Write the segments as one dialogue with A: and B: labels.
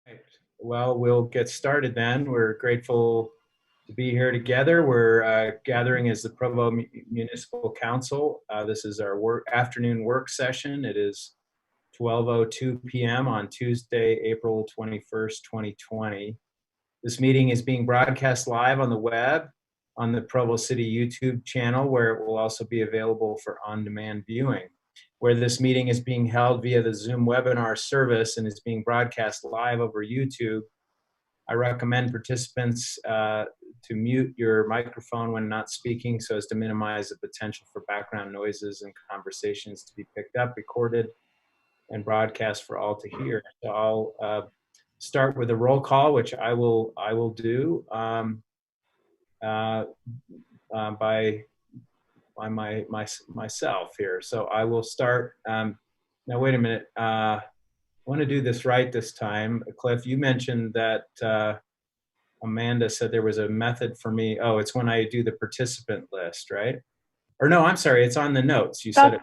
A: Right. Well, we'll get started then. We're grateful to be here together. We're gathering as the Provo Municipal Council. This is our afternoon work session. It is 12:02 p.m. on Tuesday, April 21st, 2020. This meeting is being broadcast live on the web on the Provo City YouTube channel, where it will also be available for on-demand viewing. Where this meeting is being held via the Zoom webinar service and is being broadcast live over YouTube, I recommend participants to mute your microphone when not speaking so as to minimize the potential for background noises and conversations to be picked up, recorded, and broadcast for all to hear. So I'll start with a roll call, which I will do by myself here. So I will start. Now, wait a minute. I want to do this right this time. Cliff, you mentioned that Amanda said there was a method for me. Oh, it's when I do the participant list, right? Or no, I'm sorry. It's on the notes. You said it.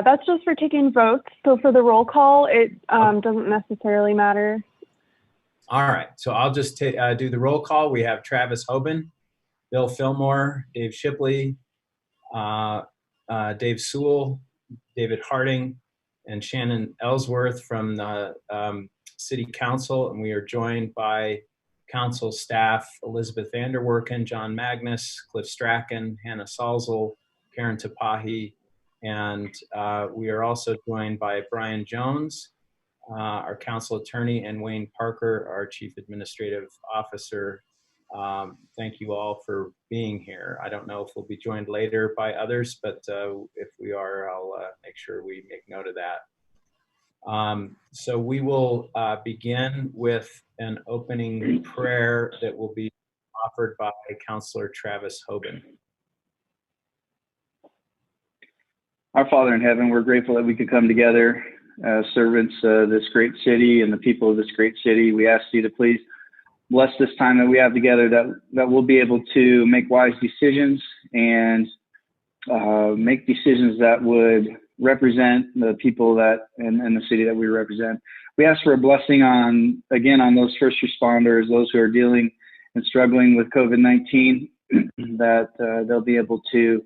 B: That's just for taking votes. So for the roll call, it doesn't necessarily matter.
A: All right. So I'll just do the roll call. We have Travis Hoban, Bill Fillmore, Dave Shipley, Dave Sewell, David Harding, and Shannon Ellsworth from the City Council. And we are joined by Council staff Elizabeth Vanderwerken, John Magnus, Cliff Strachan, Hannah Salzel, Karen Tapahi, and we are also joined by Brian Jones, our council attorney, and Wayne Parker, our chief administrative officer. Thank you all for being here. I don't know if we'll be joined later by others, but if we are, I'll make sure we make note of that. So we will begin with an opening prayer that will be offered by Councilor Travis Hoban.
C: Our Father in heaven, we're grateful that we could come together as servants of this great city and the people of this great city. We ask you to please bless this time that we have together, that we'll be able to make wise decisions and make decisions that would represent the people that and the city that we represent. We ask for a blessing on those first responders, those who are dealing and struggling with COVID-19, that they'll be able to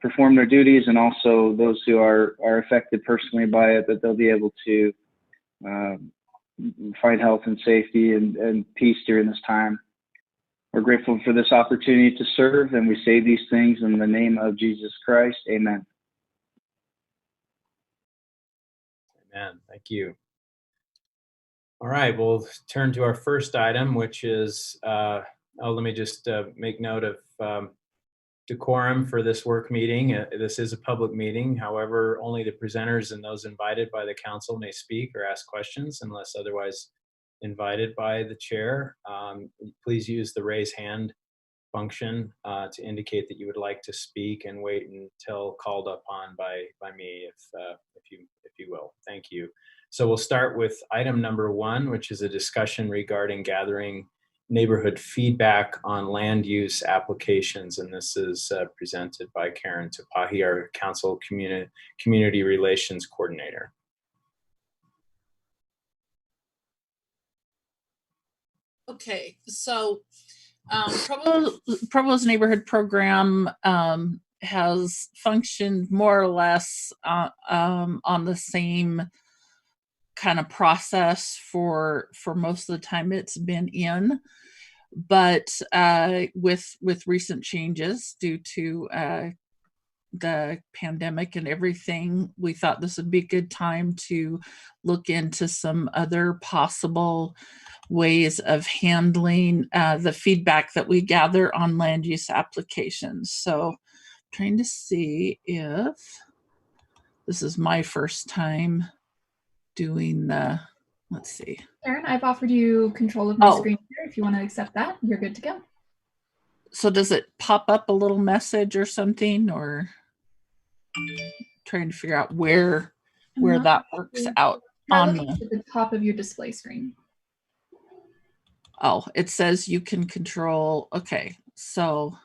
C: perform their duties, and also those who are affected personally by it, that they'll be able to find health and safety and peace during this time. We're grateful for this opportunity to serve, and we say these things in the name of Jesus Christ. Amen.
A: Amen. Thank you. All right, we'll turn to our first item, which is, let me just make note of decorum for this work meeting. This is a public meeting. However, only the presenters and those invited by the council may speak or ask questions unless otherwise invited by the chair. Please use the raise hand function to indicate that you would like to speak, and wait until called upon by me if you will. Thank you. So we'll start with item number 1, which is a discussion regarding gathering neighborhood feedback on land use applications, and this is presented by Karen Tapahi, our council community relations coordinator.
D: Okay, so Provo's neighborhood program has functioned more or less on the same kind of process for most of the time it's been in, but with recent changes due to the pandemic and everything, we thought this would be a good time to look into some other possible ways of handling the feedback that we gather on land use applications. So trying to see if this is my first time doing the, let's see.
E: Karen, I've offered you control of my screen here. If you want to accept that, you're good to go.
D: So does it pop up a little message or something, or trying to figure out where that works out on me?
E: At the top of your display screen.
D: Oh, it says you can control. Okay, so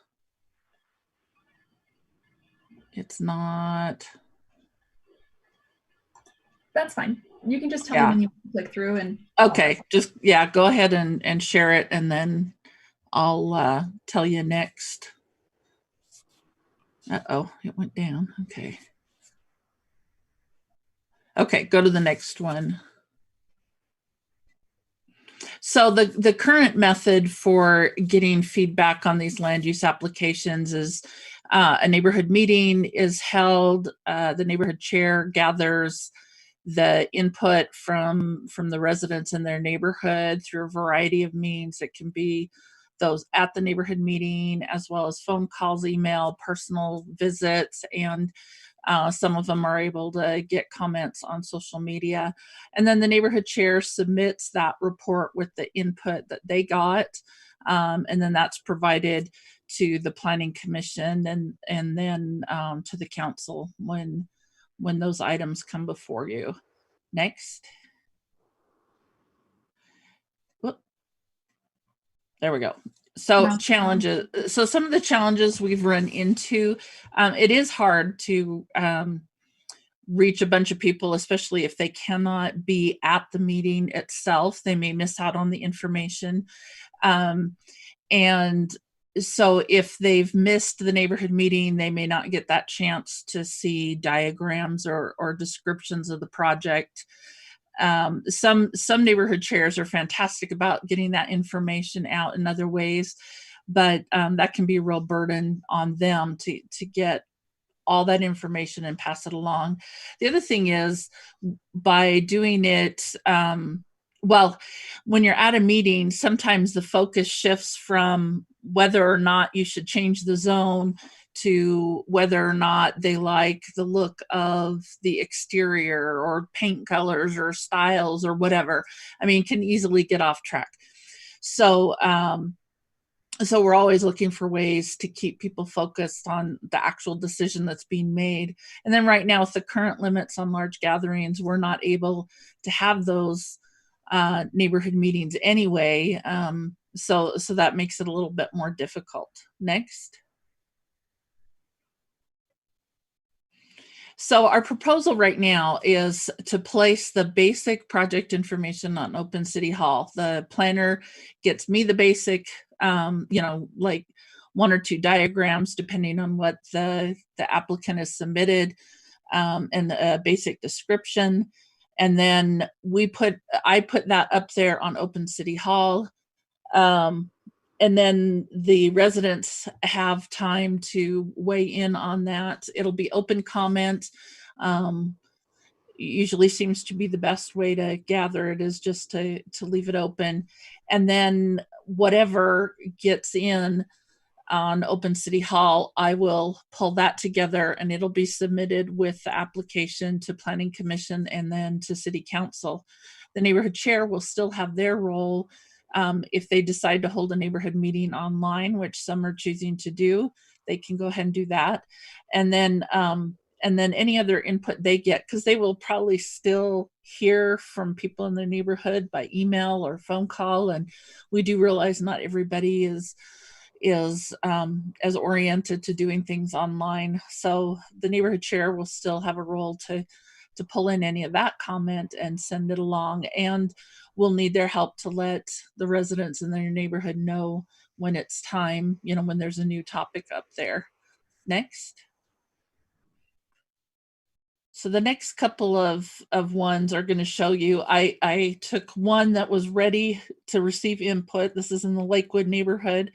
D: it's not.
E: That's fine. you can just tell
D: Yeah.
E: me when you click through and.
D: Okay, just, yeah, go ahead and share it, and then I'll tell you next. Uh-oh, it went down. Okay. Okay, go to the next one. So the current method for getting feedback on these land use applications is a neighborhood meeting is held. The neighborhood chair gathers the input from the residents in their neighborhood through a variety of means. It can be those at the neighborhood meeting, as well as phone calls, email, personal visits, and some of them are able to get comments on social media. And then the neighborhood chair submits that report with the input that they got. And then that's provided to the planning commission and then to the council when those items come before you. Next. Whoop. There we go. So challenges. So some of the challenges we've run into, it is hard to reach a bunch of people, especially if they cannot be at the meeting itself. They may miss out on the information. And so if they've missed the neighborhood meeting, they may not get that chance to see diagrams or descriptions of the project. Some neighborhood chairs are fantastic about getting that information out in other ways, but that can be a real burden on them to get all that information and pass it along. The other thing is, by doing it, well, when you're at a meeting, sometimes the focus shifts from whether or not you should change the zone to whether or not they like the look of the exterior or paint colors or styles or whatever. I mean, it can easily get off track. So, so we're always looking for ways to keep people focused on the actual decision that's being made. And then right now, with the current limits on large gatherings, we're not able to have those neighborhood meetings anyway. So that makes it a little bit more difficult. Next. So our proposal right now is to place the basic project information on Open City Hall. The planner gets me the basic, like 1 or 2 diagrams, depending on what the applicant has submitted, and a basic description. And then I put that up there on Open City Hall. And then the residents have time to weigh in on that. It'll be open comment. Usually seems to be the best way to gather it, is just to leave it open. And then whatever gets in on Open City Hall, I will pull that together and it'll be submitted with the application to Planning Commission and then to City Council. The neighborhood chair will still have their role. If they decide to hold a neighborhood meeting online, which some are choosing to do, they can go ahead and do that. And then any other input they get, because they will probably still hear from people in their neighborhood by email or phone call. And we do realize not everybody is as oriented to doing things online. So the neighborhood chair will still have a role to pull in any of that comment and send it along. And we'll need their help to let the residents in their neighborhood know when it's time, when there's a new topic up there. Next. So the next couple of ones are going to show you, I took one that was ready to receive input. This is in the Lakewood neighborhood.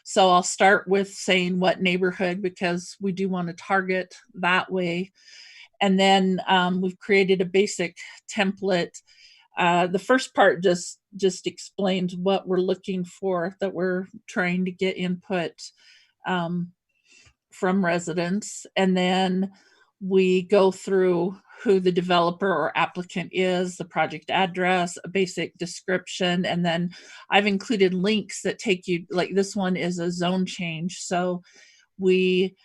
D: So I'll start with saying what neighborhood, because we do want to target that way. And then we've created a basic template. The first part just explains what we're looking for, that we're trying to get input from residents. And then we go through who the developer or applicant is, the project address, a basic description, and then I've included links that take you, like this one is a zone change. So we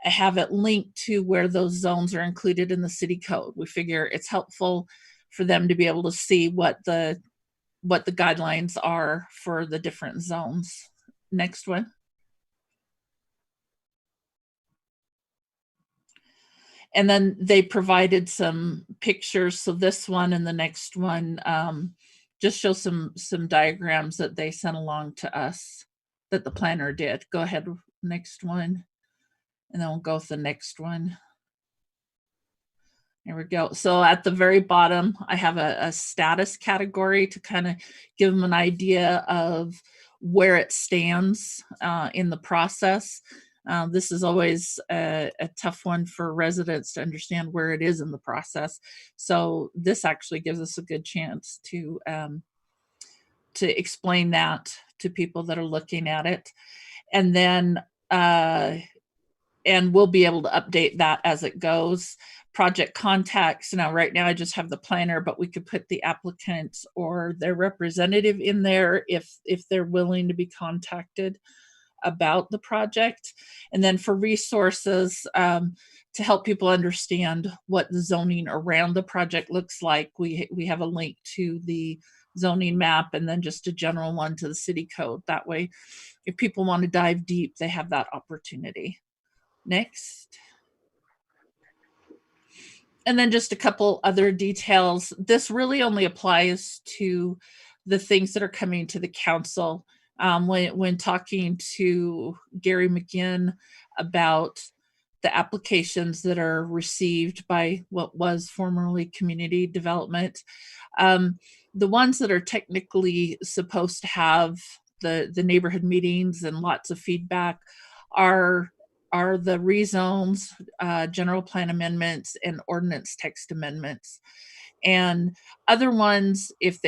D: have it linked to where those zones are included in the city code. We figure it's helpful for them to be able to see what the guidelines are for the different zones. Next one. And then they provided some pictures. So this one and the next one just show some diagrams that they sent along to us that the planner did. Go ahead, next one. And then we'll go with the next one. There we go. So at the very bottom, I have a status category to kind of give them an idea of where it stands in the process. This is always a tough one for residents to understand where it is in the process. So this actually gives us a good chance to explain that to people that are looking at it. And then, and we'll be able to update that as it goes. Project contacts. Now, right now I just have the planner, but we could put the applicant or their representative in there if they're willing to be contacted about the project. And then for resources, to help people understand what the zoning around the project looks like, we have a link to the zoning map and then just a general one to the city code. That way, if people want to dive deep, they have that opportunity. Next. And then just a couple other details. This really only applies to the things that are coming to the council. When talking to Gary McGinn about the applications that are received by what was formerly community development, the ones that are technically supposed to have the neighborhood meetings and lots of feedback are the rezones, general plan amendments, and ordinance text amendments. And other ones, if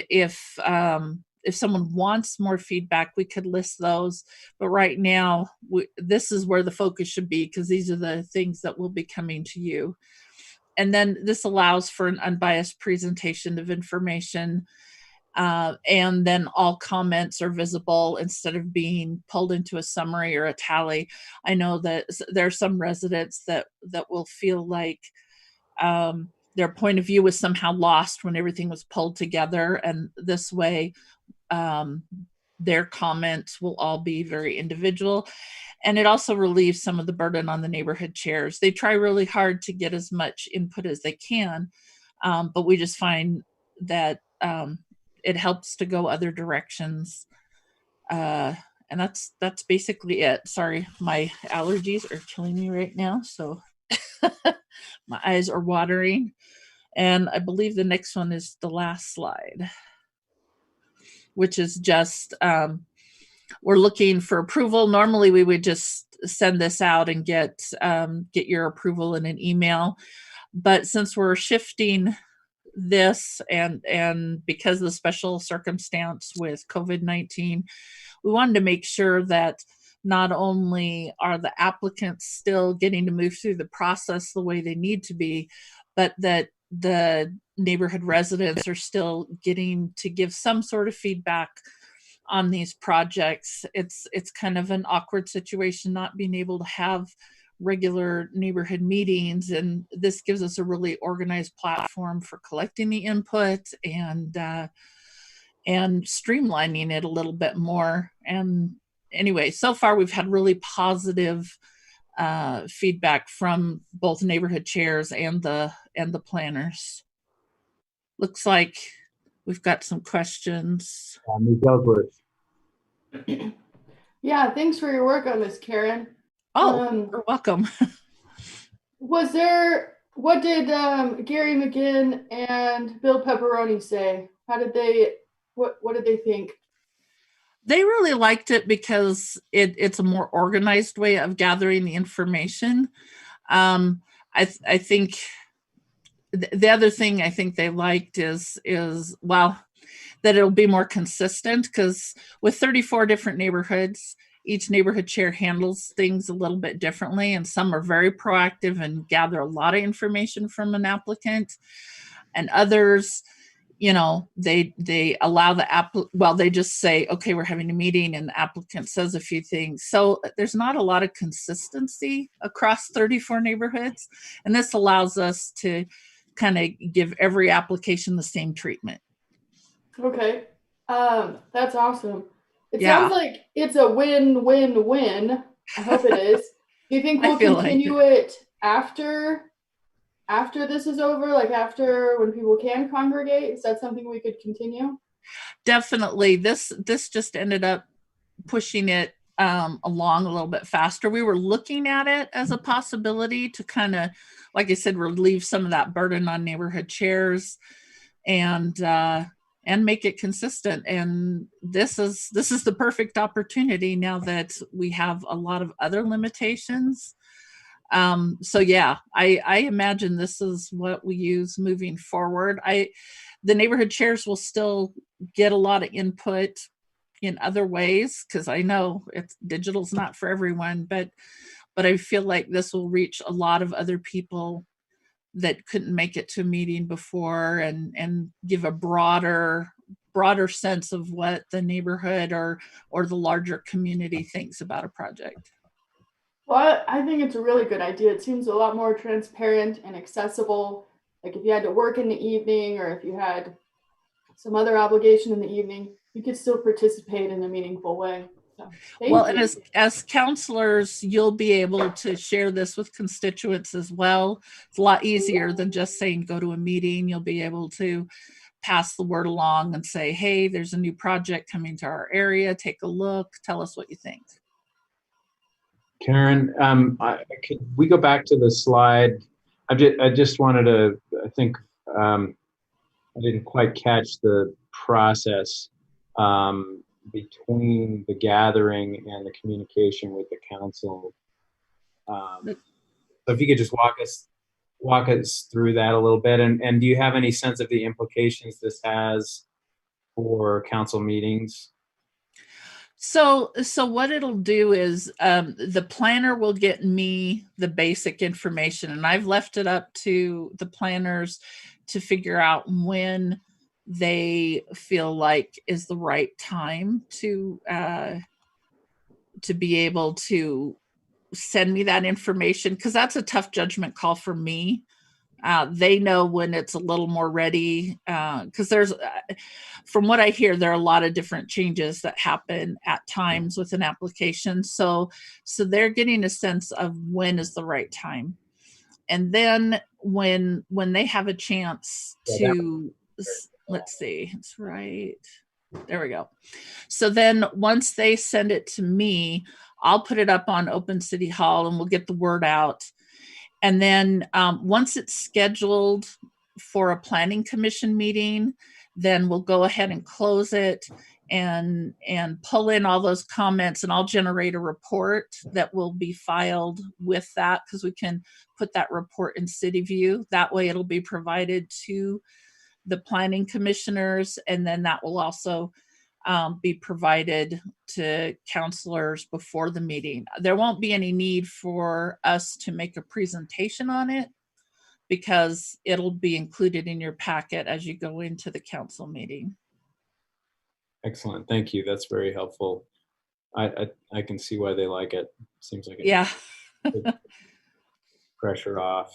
D: someone wants more feedback, we could list those. But right now, this is where the focus should be, because these are the things that will be coming to you. And then this allows for an unbiased presentation of information. And then all comments are visible instead of being pulled into a summary or a tally. I know that there are some residents that will feel like their point of view was somehow lost when everything was pulled together. And this way, their comments will all be very individual. And it also relieves some of the burden on the neighborhood chairs. They try really hard to get as much input as they can, but we just find that it helps to go other directions. And that's basically it. Sorry, my allergies are killing me right now, so my eyes are watering. And I believe the next one is the last slide, which is just, we're looking for approval. Normally we would just send this out and get your approval in an email. But since we're shifting this and because of the special circumstance with COVID-19, we wanted to make sure that not only are the applicants still getting to move through the process the way they need to be, but that the neighborhood residents are still getting to give some sort of feedback on these projects. It's kind of an awkward situation not being able to have regular neighborhood meetings, and this gives us a really organized platform for collecting the input and streamlining it a little bit more. And anyway, so far we've had really positive feedback from both neighborhood chairs and the planners. Looks like we've got some questions.
F: Yeah, thanks for your work on this, Karen.
D: Oh, you're welcome.
F: What did Gary McGinn and Bill Pepperoni say? What did they think?
D: They really liked it because it's a more organized way of gathering the information. I think the other thing I think they liked is well, that it'll be more consistent, because with 34 different neighborhoods, each neighborhood chair handles things a little bit differently, and some are very proactive and gather a lot of information from an applicant, and others, you know, they allow they just say, okay, we're having a meeting, and the applicant says a few things. So there's not a lot of consistency across 34 neighborhoods, and this allows us to kind of give every application the same treatment.
F: Okay, that's awesome. It sounds like it's a win-win-win. I hope it is. Do you think we'll continue it after after this is over, like after when people can congregate? Is that something we could continue?
D: Definitely. This just ended up pushing it along a little bit faster. We were looking at it as a possibility to kind of, like I said, relieve some of that burden on neighborhood chairs and make it consistent. And this is the perfect opportunity now that we have a lot of other limitations. So yeah, I imagine this is what we use moving forward. The neighborhood chairs will still get a lot of input in other ways, because I know digital's not for everyone, but I feel like this will reach a lot of other people that couldn't make it to a meeting before, and give a broader sense of what the neighborhood or the larger community thinks about a project.
F: Well, I think it's a really good idea. It seems a lot more transparent and accessible. Like if you had to work in the evening, or if you had some other obligation in the evening, you could still participate in a meaningful way. So,
D: well, and as counselors, you'll be able to share this with constituents as well. It's a lot easier than just saying go to a meeting. You'll be able to pass the word along and say, hey, there's a new project coming to our area. Take a look. Tell us what you think.
A: Karen, could we go back to the slide? I just wanted to, I think I didn't quite catch the process between the gathering and the communication with the council. So if you could just walk us through that a little bit, and do you have any sense of the implications this has for council meetings?
D: So what it'll do is the planner will get me the basic information, and I've left it up to the planners to figure out when they feel like is the right time to be able to send me that information, because that's a tough judgment call for me. They know when it's a little more ready, because there's, from what I hear, there are a lot of different changes that happen at times with an application. So they're getting a sense of when is the right time. And then when they have a chance to, let's see, it's right. There we go. So then once they send it to me, I'll put it up on Open City Hall and we'll get the word out. And then once it's scheduled for a planning commission meeting, then we'll go ahead and close it and pull in all those comments, and I'll generate a report that will be filed with that, because we can put that report in City View. That way it'll be provided to the planning commissioners, and then that will also be provided to counselors before the meeting. There won't be any need for us to make a presentation on it, because it'll be included in your packet as you go into the council meeting.
A: Excellent, thank you. That's very helpful. I can see why they like it. Seems like it.
D: Yeah.
A: Pressure off.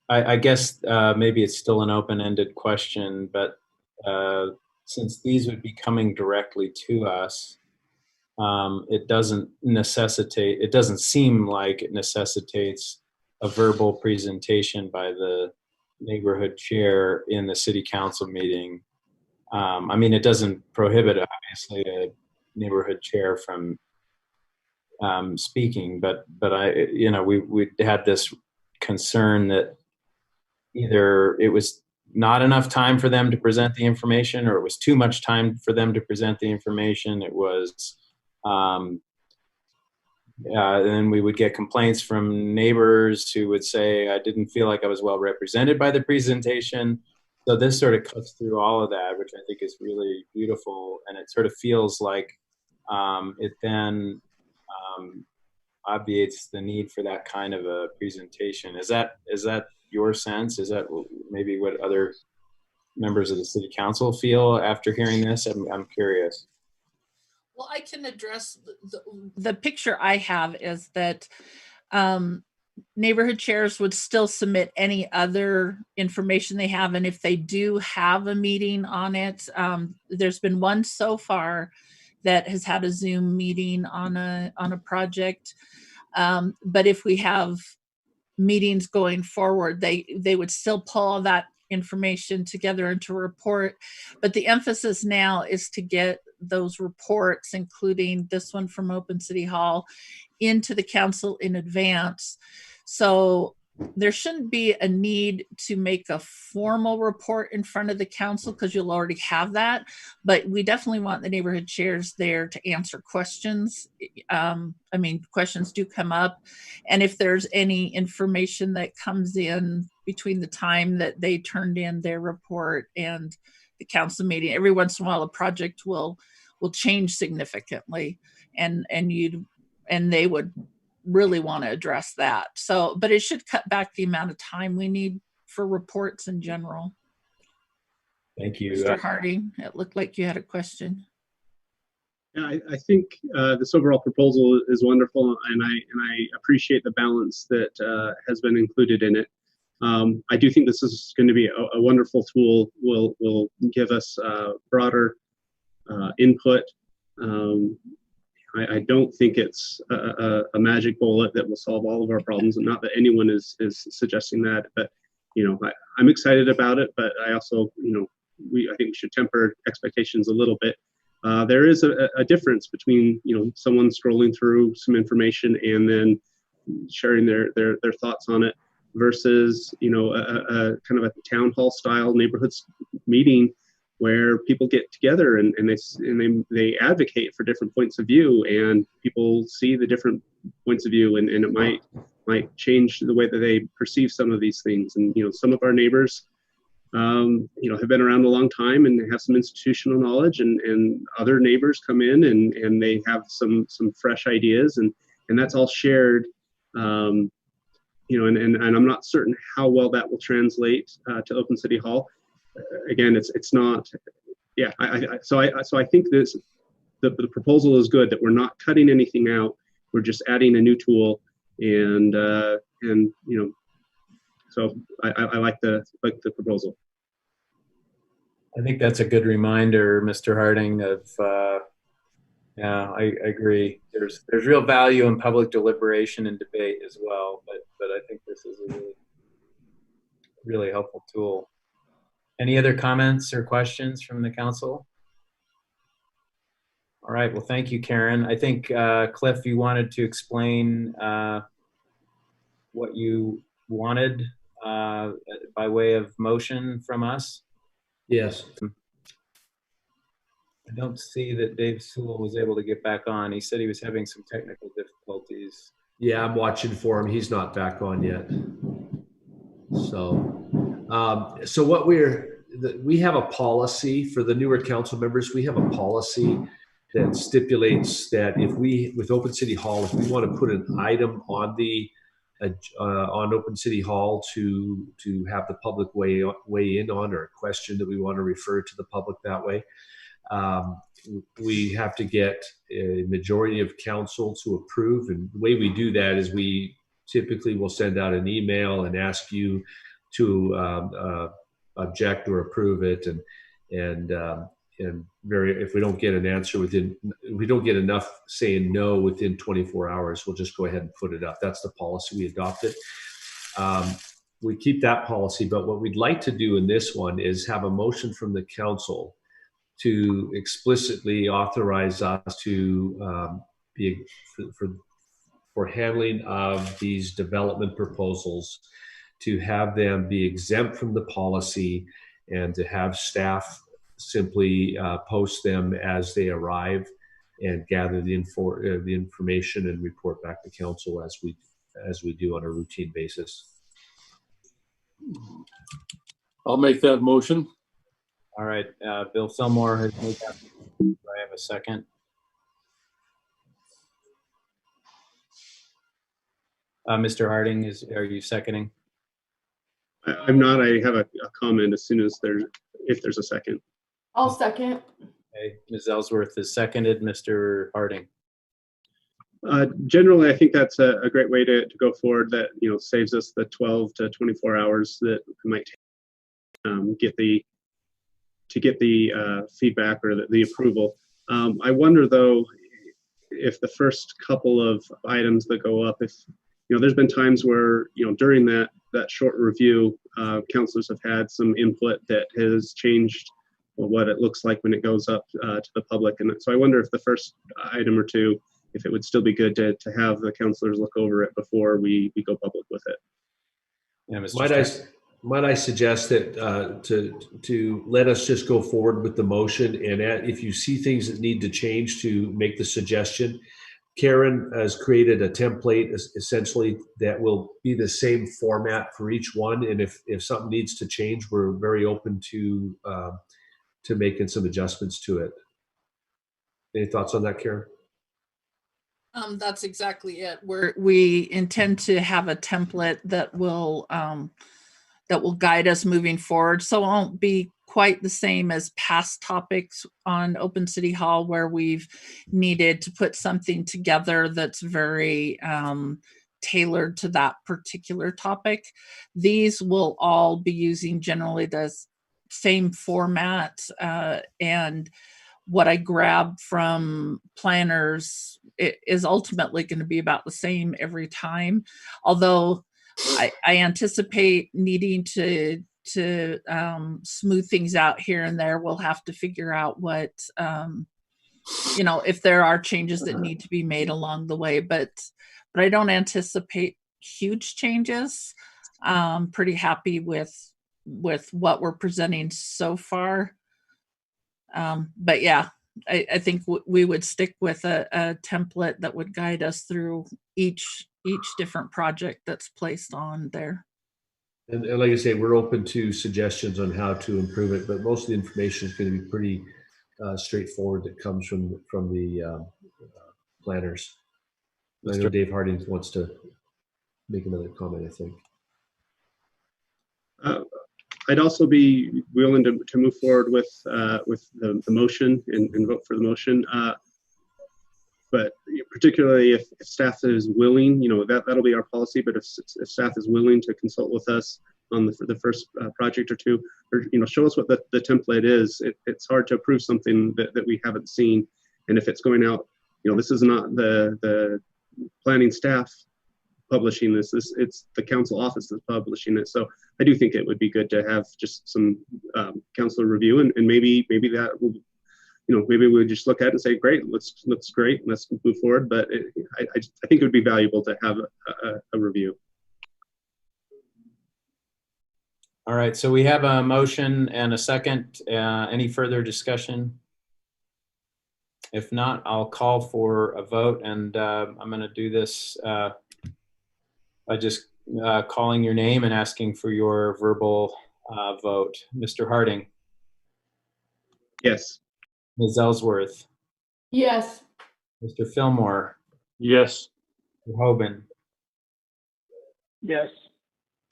A: I guess maybe it's still an open-ended question, but since these would be coming directly to us, it doesn't seem like it necessitates a verbal presentation by the neighborhood chair in the city council meeting. I mean, it doesn't prohibit, obviously, a neighborhood chair from speaking, but we had this concern that either it was not enough time for them to present the information, or it was too much time for them to present the information. It was, then we would get complaints from neighbors who would say, I didn't feel like I was well represented by the presentation. So this sort of cuts through all of that, which I think is really beautiful. And it sort of feels like it then obviates the need for that kind of a presentation. Is that your sense? Is that maybe what other members of the city council feel after hearing this? I'm curious.
D: Well, I can address the picture I have is that neighborhood chairs would still submit any other information they have. And if they do have a meeting on it, there's been one so far that has had a Zoom meeting on a project. But if we have meetings going forward, they would still pull all that information together into a report. But the emphasis now is to get those reports, including this one from Open City Hall, into the council in advance. So there shouldn't be a need to make a formal report in front of the council because you'll already have that. But we definitely want the neighborhood chairs there to answer questions. I mean, questions do come up. And if there's any information that comes in between the time that they turned in their report and the council meeting, every once in a while a project will change significantly, and they would really want to address that. So, but it should cut back the amount of time we need for reports in general.
A: Thank you.
D: Mr. Harding, it looked like you had a question.
G: Yeah, I think this overall proposal is wonderful, and I appreciate the balance that has been included in it. I do think this is going to be a wonderful tool. Will give us broader input. I don't think it's a magic bullet that will solve all of our problems, and not that anyone is suggesting that. But I'm excited about it. But I also, I think we should temper expectations a little bit. There is a difference between someone scrolling through some information and then sharing their thoughts on it versus a kind of a town hall style neighborhood meeting where people get together and they advocate for different points of view, and people see the different points of view, and it might change the way that they perceive some of these things. And some of our neighbors have been around a long time and have some institutional knowledge, and other neighbors come in and they have some fresh ideas, and that's all shared. And I'm not certain how well that will translate to Open City Hall. Again, it's not. Yeah, so I think the proposal is good, that we're not cutting anything out. We're just adding a new tool, and so I like the proposal.
A: I think that's a good reminder, Mr. Harding, of yeah, I agree. There's real value in public deliberation and debate as well, but I think this is a really helpful tool. Any other comments or questions from the council? All right, well, thank you, Karen. I think, Cliff, you wanted to explain what you wanted by way of motion from us.
H: Yes.
A: I don't see that Dave Sewell was able to get back on. He said he was having some technical difficulties.
H: Yeah, I'm watching for him. He's not back on yet. So what we have a policy for the newer council members. We have a policy that stipulates that with Open City Hall, if we want to put an item on on Open City Hall to have the public weigh in on, or a question that we want to refer to the public that way, we have to get a majority of council to approve. And the way we do that is we typically will send out an email and ask you to object or approve it, and if we don't get an answer if we don't get enough saying no within 24 hours, we'll just go ahead and put it up. That's the policy we adopted. We keep that policy, but what we'd like to do in this one is have a motion from the council to explicitly authorize us to be for handling of these development proposals, to have them be exempt from the policy, and to have staff simply post them as they arrive and gather the information and report back to council as we do on a routine basis.
I: I'll make that motion.
A: All right, Bill Fillmore has made that. Do I have a second? Mr. Harding, are you seconding?
G: I'm not. I have a comment as soon as if there's a second.
F: I'll second.
A: Okay, Ms. Ellsworth is seconded. Mr. Harding.
G: Generally, I think that's a great way to go forward. That saves us the 12 to 24 hours that we might take to get the feedback or the approval. I wonder though if the first couple of items that go up, there's been times where, during that short review, councilors have had some input that has changed what it looks like when it goes up to the public. And so I wonder if the first item or two, if it would still be good to have the councilors look over it before we go public with it.
A: Yeah, Mr.
H: Might I suggest that to let us just go forward with the motion, and if you see things that need to change, to make the suggestion. Karen has created a template essentially that will be the same format for each one, and if something needs to change, we're very open to making some adjustments to it. Any thoughts on that, Karen?
D: That's exactly it. We intend to have a template that will guide us moving forward. So it won't be quite the same as past topics on Open City Hall, where we've needed to put something together that's very tailored to that particular topic. These will all be using generally the same format, and what I grab from planners is ultimately going to be about the same every time. Although I anticipate needing to smooth things out here and there. We'll have to figure out what, if there are changes that need to be made along the way, but I don't anticipate huge changes. Pretty happy with what we're presenting so far. But yeah, I think we would stick with a template that would guide us through each different project that's placed on there.
H: And like I say, we're open to suggestions on how to improve it, but most of the information is going to be pretty straightforward that comes from the planners. I know Dave Harding wants to make another comment, I think.
G: I'd also be willing to move forward with the motion and vote for the motion. But particularly if staff is willing, that'll be our policy. But if staff is willing to consult with us on the first project or two, or show us what the template is. It's hard to approve something that we haven't seen, and if it's going out, this is not the planning staff publishing this. It's the council office that's publishing it. So I do think it would be good to have just some council review, and maybe that will. Maybe we would just look at it and say, great, looks great, let's move forward. But I think it would be valuable to have a review.
A: All right, so we have a motion and a second. Any further discussion? If not, I'll call for a vote, and I'm going to do this by just calling your name and asking for your verbal vote. Mr. Harding?
G: Yes.
A: Ms. Ellsworth?
F: Yes.
A: Mr. Fillmore?
I: Yes.
A: Mr. Hoban?
C: Yes.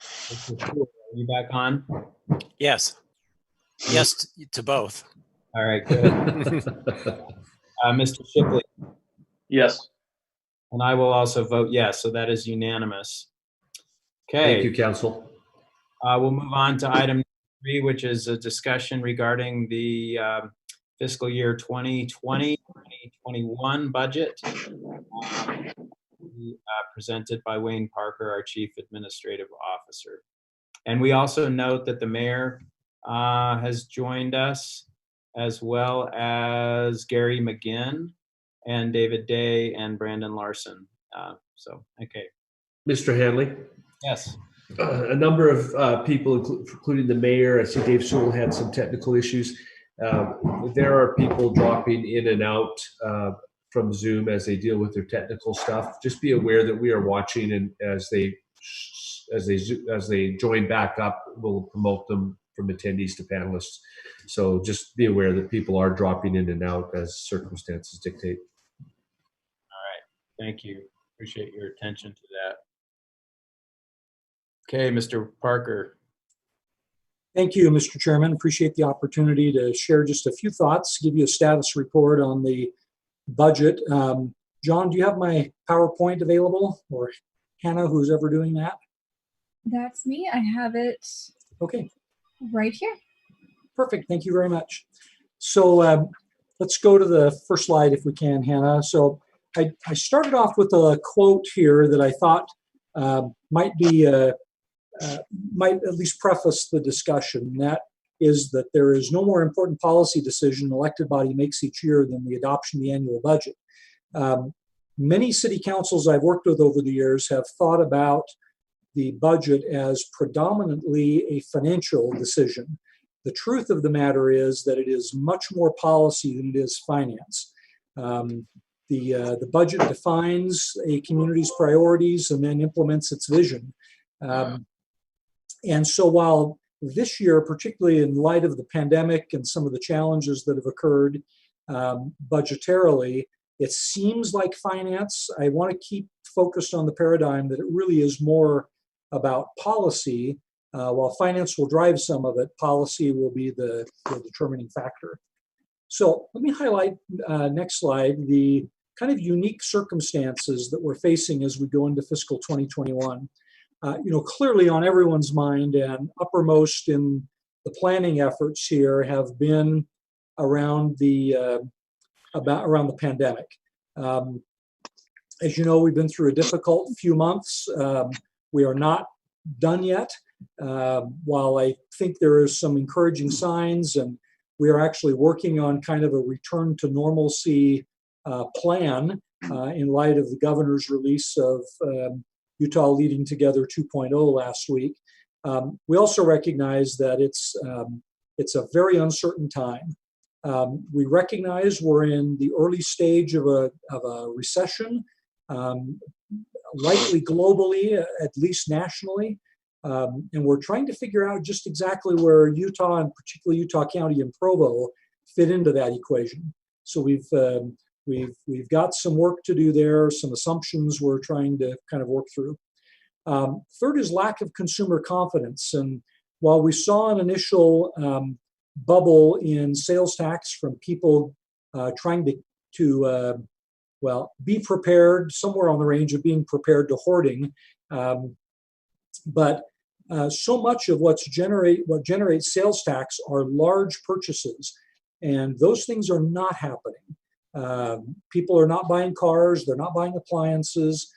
A: Mr. Stewart, are you back on?
J: Yes. Yes to both.
A: All right, good. Mr. Shipley?
I: Yes.
A: And I will also vote yes, so that is unanimous. Okay.
H: Thank you, Council.
A: We'll move on to item 3, which is a discussion regarding the fiscal year 2020-2021 budget presented by Wayne Parker, our Chief Administrative Officer. And we also note that the mayor has joined us, as well as Gary McGinn and David Day and Brandon Larson. Okay.
H: Mr. Hanley?
A: Yes.
H: A number of people, including the mayor, I see Dave Sewell had some technical issues. There are people dropping in and out from Zoom as they deal with their technical stuff. Just be aware that we are watching, and as they join back up, we'll promote them from attendees to panelists. So just be aware that people are dropping in and out as circumstances dictate.
A: All right. Thank you. Appreciate your attention to that. Okay, Mr. Parker.
K: Thank you, Mr. Chairman. Appreciate the opportunity to share just a few thoughts, give you a status report on the budget. John, do you have my PowerPoint available, or Hannah, who's ever doing that?
E: That's me. I have it.
K: Okay.
E: Right here.
K: Perfect. Thank you very much. So let's go to the first slide if we can, Hannah. So I started off with a quote here that I thought might at least preface the discussion. And that is that there is no more important policy decision an elected body makes each year than the adoption of the annual budget. Many city councils I've worked with over the years have thought about the budget as predominantly a financial decision. The truth of the matter is that it is much more policy than it is finance. The budget defines a community's priorities and then implements its vision. And so while this year, particularly in light of the pandemic and some of the challenges that have occurred budgetarily, it seems like finance. I want to keep focused on the paradigm that it really is more about policy. While finance will drive some of it, policy will be the determining factor. So let me highlight, next slide, the kind of unique circumstances that we're facing as we go into fiscal 2021. Clearly on everyone's mind and uppermost in the planning efforts here have been around the pandemic. As you know, we've been through a difficult few months. We are not done yet. While I think there is some encouraging signs, and we are actually working on kind of a return to normalcy plan in light of the governor's release of Utah Leading Together 2.0 last week. We also recognize that it's a very uncertain time. We recognize we're in the early stage of a recession, likely globally, at least nationally. And we're trying to figure out just exactly where Utah, and particularly Utah County and Provo, fit into that equation. So we've got some work to do there, some assumptions we're trying to kind of work through. Third is lack of consumer confidence. And while we saw an initial bubble in sales tax from people trying to be prepared, somewhere on the range of being prepared to hoarding, but so much of what generates sales tax are large purchases, and those things are not happening. People are not buying cars, they're not buying appliances.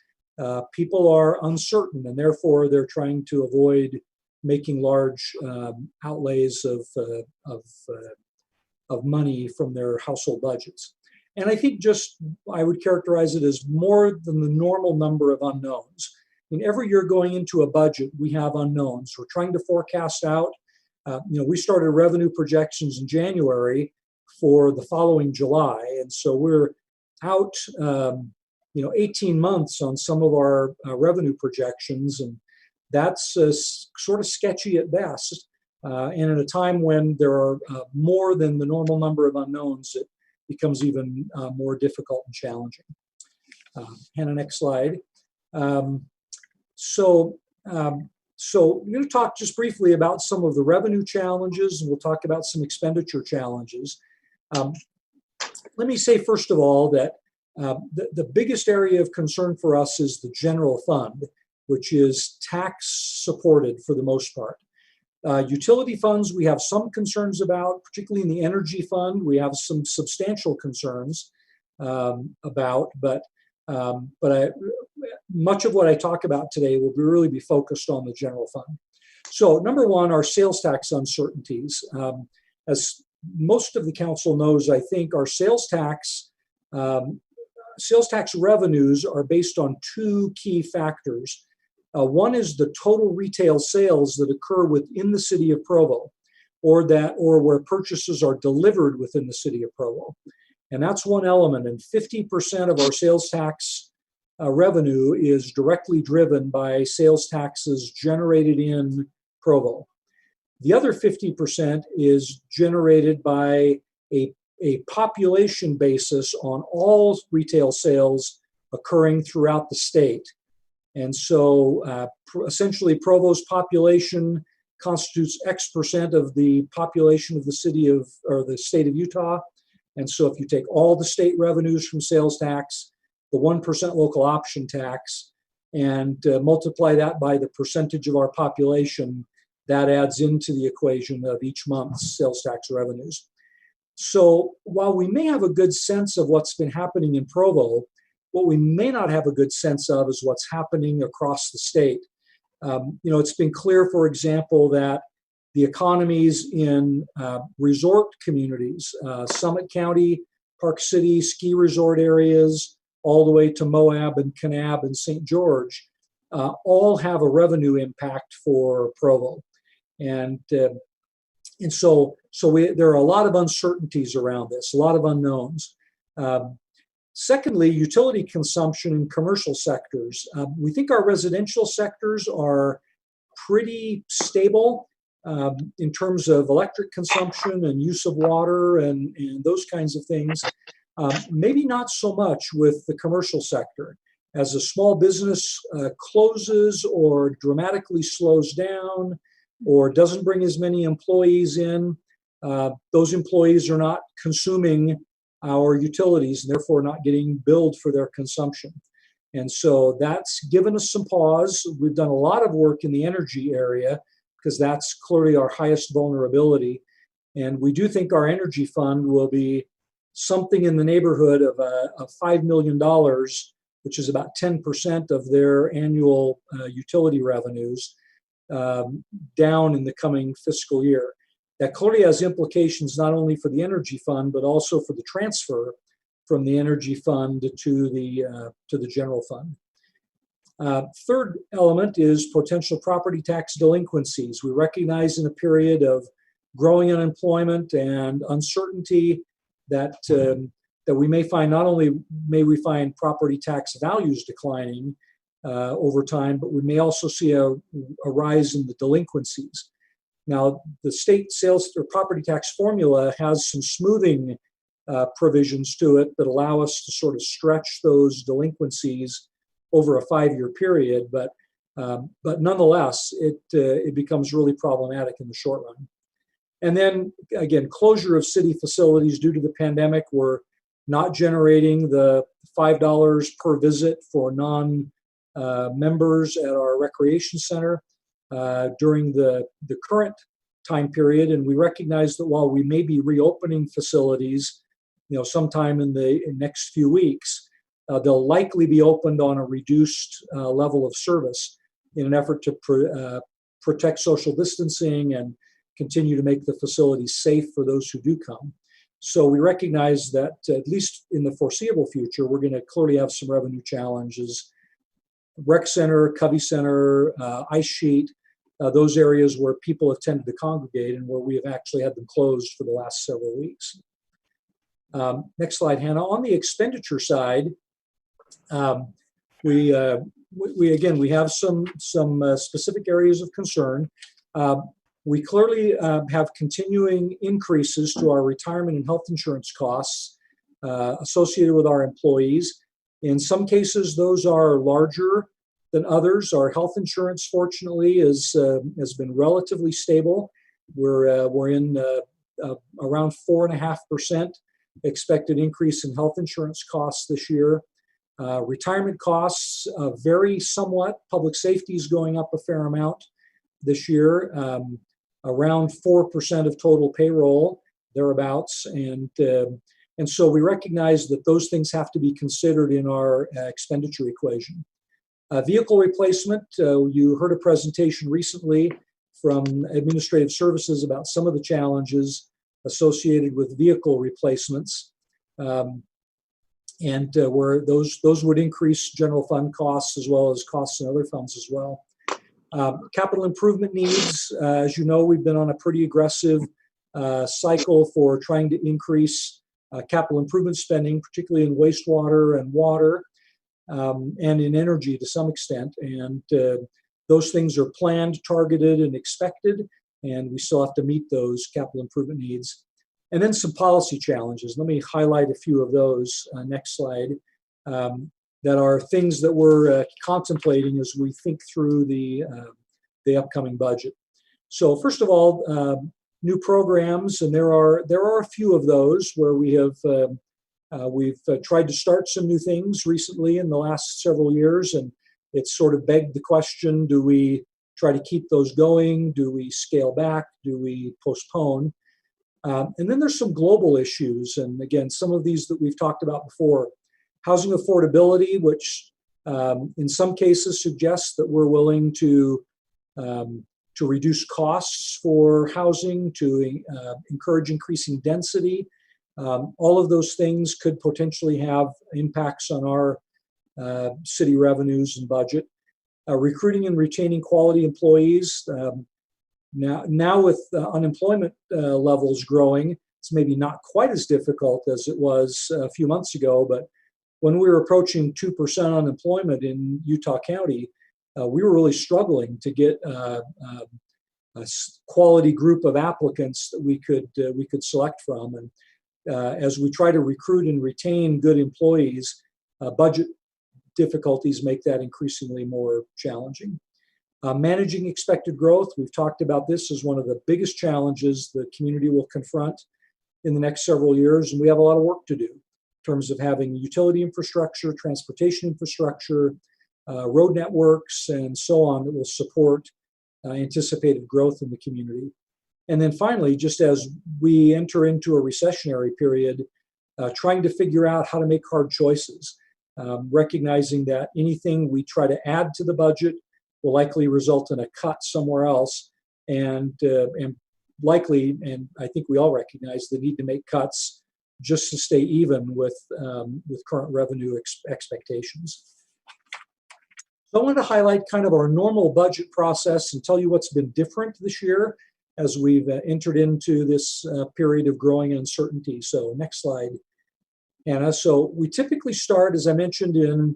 K: People are uncertain, and therefore they're trying to avoid making large outlays of money from their household budgets. And I think I would characterize it as more than the normal number of unknowns. Every year going into a budget, we have unknowns. We're trying to forecast out. We started revenue projections in January for the following July, and so we're out, 18 months on some of our revenue projections, and that's sort of sketchy at best. And at a time when there are more than the normal number of unknowns, it becomes even more difficult and challenging. Hannah, next slide. So we're going to talk just briefly about some of the revenue challenges, and we'll talk about some expenditure challenges. Let me say, first of all, that the biggest area of concern for us is the general fund, which is tax supported for the most part. Utility funds, we have some concerns about, particularly in the energy fund. We have some substantial concerns about, but much of what I talk about today will really be focused on the general fund. So number one, our sales tax uncertainties. As most of the council knows, I think our sales tax revenues are based on two key factors. One is the total retail sales that occur within the city of Provo, or where purchases are delivered within the city of Provo. And that's one element, and 50% of our sales tax revenue is directly driven by sales taxes generated in Provo. The other 50% is generated by a population basis on all retail sales occurring throughout the state. And so essentially Provo's population constitutes X% of the population of the state of Utah. And so if you take all the state revenues from sales tax, the 1% local option tax, and multiply that by the percentage of our population, that adds into the equation of each month's sales tax revenues. So while we may have a good sense of what's been happening in Provo, What we may not have a good sense of is what's happening across the state. It's been clear, for example, that the economies in resort communities, Summit County, Park City, ski resort areas, all the way to Moab and Kanab and St. George, all have a revenue impact for Provo. And so there are a lot of uncertainties around this, a lot of unknowns. Secondly, utility consumption in commercial sectors. We think our residential sectors are pretty stable in terms of electric consumption and use of water and those kinds of things. Maybe not so much with the commercial sector. As a small business closes or dramatically slows down or doesn't bring as many employees in, those employees are not consuming our utilities and therefore not getting billed for their consumption. And so that's given us some pause. We've done a lot of work in the energy area because that's clearly our highest vulnerability. And we do think our energy fund will be something in the neighborhood of $5 million, which is about 10% of their annual utility revenues, down in the coming fiscal year. That clearly has implications not only for the energy fund, but also for the transfer from the energy fund to the general fund. Third element is potential property tax delinquencies. We recognize in a period of growing unemployment and uncertainty that we may find, not only may we find property tax values declining over time, but we may also see a rise in the delinquencies. Now, the state sales or property tax formula has some smoothing provisions to it that allow us to sort of stretch those delinquencies over a 5-year period, but nonetheless, it becomes really problematic in the short run. And then again, closure of city facilities due to the pandemic. We're not generating the $5 per visit for non-members at our recreation center during the current time period, and we recognize that while we may be reopening facilities, sometime in the next few weeks, they'll likely be opened on a reduced level of service in an effort to protect social distancing and continue to make the facilities safe for those who do come. So we recognize that at least in the foreseeable future, we're going to clearly have some revenue challenges. Rec Center, Covey Center, Ice Sheet, those areas where people have tended to congregate and where we have actually had them closed for the last several weeks. Next slide, Hannah. On the expenditure side, we have some specific areas of concern. We clearly have continuing increases to our retirement and health insurance costs associated with our employees. In some cases, those are larger than others. Our health insurance, fortunately, has been relatively stable. We're in around 4.5% expected increase in health insurance costs this year. Retirement costs vary somewhat. Public safety is going up a fair amount this year, around 4% of total payroll, thereabouts. And so we recognize that those things have to be considered in our expenditure equation. Vehicle replacement, you heard a presentation recently from Administrative Services about some of the challenges associated with vehicle replacements. And where those would increase general fund costs as well as costs in other funds as well. Capital improvement needs, as you know, we've been on a pretty aggressive cycle for trying to increase capital improvement spending, particularly in wastewater and water, and in energy to some extent. And those things are planned, targeted, and expected, and we still have to meet those capital improvement needs. And then some policy challenges. Let me highlight a few of those. Next slide. That are things that we're contemplating as we think through the upcoming budget. So first of all, new programs, and there are a few of those where we've tried to start some new things recently in the last several years, and it's sort of begged the question: do we try to keep those going? Do we scale back? Do we postpone? And then there's some global issues, and again, some of these that we've talked about before. Housing affordability, which in some cases suggests that we're willing to reduce costs for housing, to encourage increasing density. All of those things could potentially have impacts on our city revenues and budget. Recruiting and retaining quality employees. Now with unemployment levels growing, it's maybe not quite as difficult as it was a few months ago, but when we were approaching 2% unemployment in Utah County, we were really struggling to get a quality group of applicants that we could select from. And as we try to recruit and retain good employees, budget difficulties make that increasingly more challenging. Managing expected growth, we've talked about this as one of the biggest challenges the community will confront in the next several years, and we have a lot of work to do in terms of having utility infrastructure, transportation infrastructure, road networks, and so on that will support anticipated growth in the community. And then finally, just as we enter into a recessionary period, trying to figure out how to make hard choices, recognizing that anything we try to add to the budget will likely result in a cut somewhere else, and likely, and I think we all recognize the need to make cuts just to stay even with current revenue expectations. So I wanted to highlight kind of our normal budget process and tell you what's been different this year as we've entered into this period of growing uncertainty. So next slide, Hannah. So we typically start, as I mentioned, in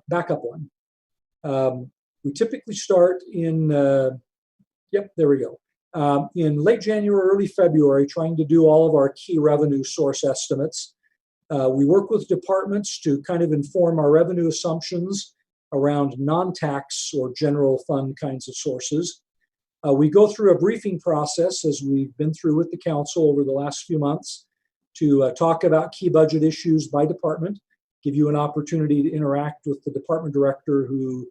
K: back up one. We typically start in, yep, there we go. In late January, early February, trying to do all of our key revenue source estimates. We work with departments to kind of inform our revenue assumptions around non-tax or general fund kinds of sources. We go through a briefing process, as we've been through with the council over the last few months, to talk about key budget issues by department, give you an opportunity to interact with the department director who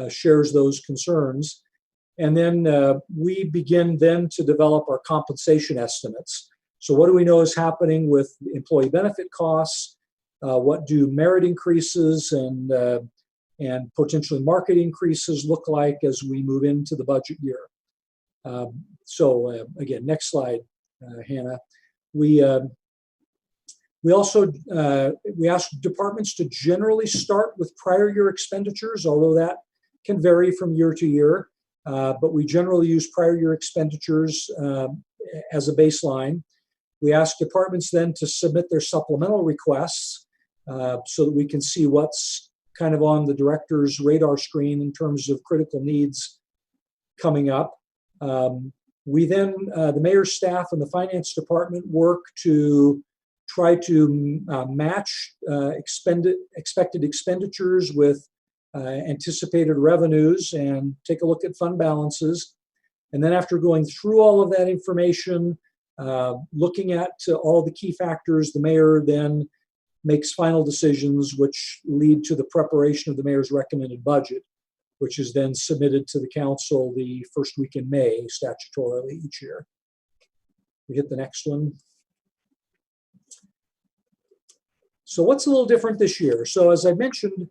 K: shares those concerns. And then we begin then to develop our compensation estimates. So what do we know is happening with employee benefit costs? What do merit increases and potentially market increases look like as we move into the budget year? So again, next slide, Hannah. We also we ask departments to generally start with prior year expenditures, although that can vary from year to year. But we generally use prior year expenditures as a baseline. We ask departments then to submit their supplemental requests so that we can see what's kind of on the director's radar screen in terms of critical needs coming up. We then, the mayor's staff and the finance department, work to try to match expected expenditures with anticipated revenues and take a look at fund balances. And then after going through all of that information, looking at all the key factors, the mayor then makes final decisions which lead to the preparation of the mayor's recommended budget, which is then submitted to the council the first week in May, statutorily each year. We hit the next one. So what's a little different this year? So as I mentioned,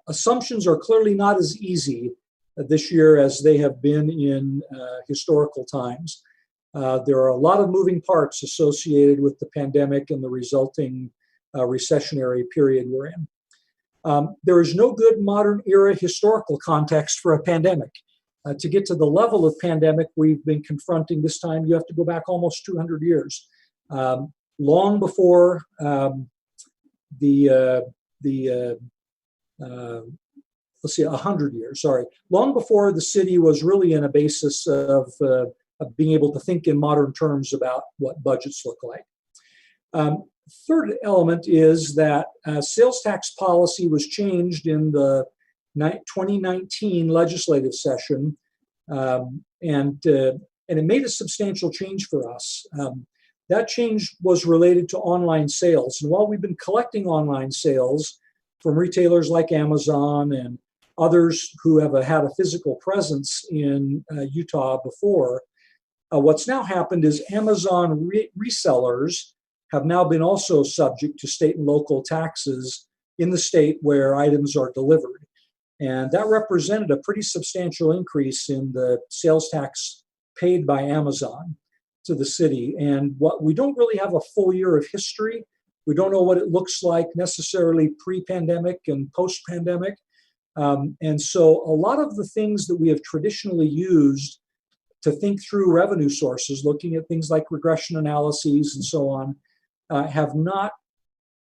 K: assumptions are clearly not as easy this year as they have been in historical times. There are a lot of moving parts associated with the pandemic and the resulting recessionary period we're in. There is no good modern era historical context for a pandemic. To get to the level of pandemic we've been confronting this time, you have to go back almost 200 years. Long before let's see, 100 years, sorry. Long before the city was really in a basis of being able to think in modern terms about what budgets look like. Third element is that sales tax policy was changed in the 2019 legislative session, and it made a substantial change for us. That change was related to online sales. And while we've been collecting online sales from retailers like Amazon and others who have had a physical presence in Utah before, what's now happened is Amazon resellers have now been also subject to state and local taxes in the state where items are delivered. And that represented a pretty substantial increase in the sales tax paid by Amazon to the city. And what we don't really have a full year of history. We don't know what it looks like necessarily pre-pandemic and post-pandemic. And so a lot of the things that we have traditionally used to think through revenue sources, looking at things like regression analyses and so on, have not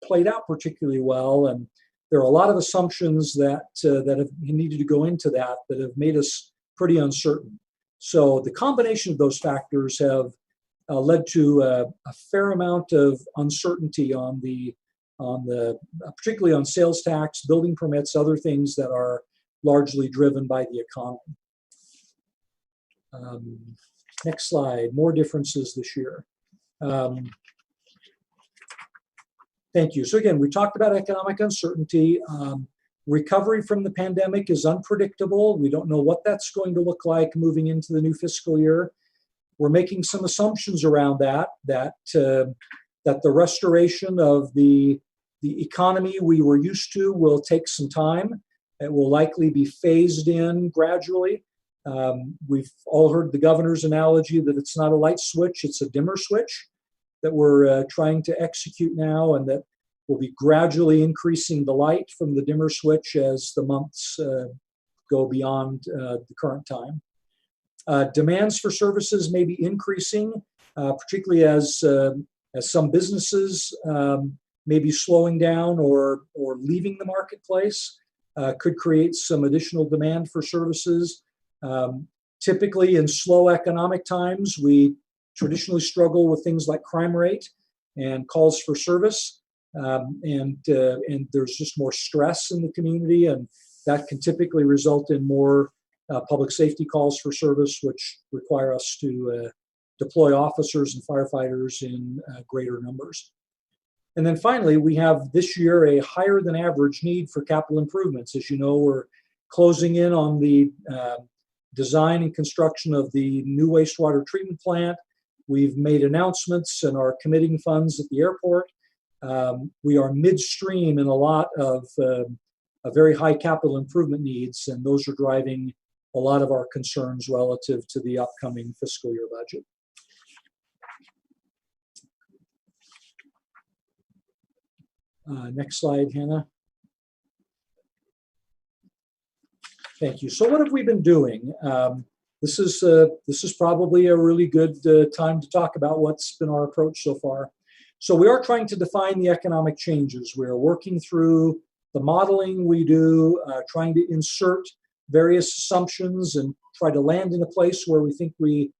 K: played out particularly well. And there are a lot of assumptions that have needed to go into that have made us pretty uncertain. So the combination of those factors have led to a fair amount of uncertainty on the particularly on sales tax, building permits, other things that are largely driven by the economy. Next slide, more differences this year. Thank you. So again, we talked about economic uncertainty. Recovery from the pandemic is unpredictable. We don't know what that's going to look like moving into the new fiscal year. We're making some assumptions around that the restoration of the economy we were used to will take some time. It will likely be phased in gradually. We've all heard the governor's analogy that it's not a light switch, it's a dimmer switch that we're trying to execute now, and that will be gradually increasing the light from the dimmer switch as the months go beyond the current time. Demands for services may be increasing, particularly as some businesses may be slowing down or leaving the marketplace, could create some additional demand for services. Typically in slow economic times, we traditionally struggle with things like crime rate and calls for service, and there's just more stress in the community, and that can typically result in more public safety calls for service, which require us to deploy officers and firefighters in greater numbers. And then finally, we have this year a higher than average need for capital improvements. As you know, we're closing in on the design and construction of the new wastewater treatment plant. We've made announcements and are committing funds at the airport. We are midstream in a lot of very high capital improvement needs, and those are driving a lot of our concerns relative to the upcoming fiscal year budget. Next slide, Hannah. Thank you. So what have we been doing? This is probably a really good time to talk about what's been our approach so far. So we are trying to define the economic changes. We are working through the modeling we do, trying to insert various assumptions and try to land in a place where we think we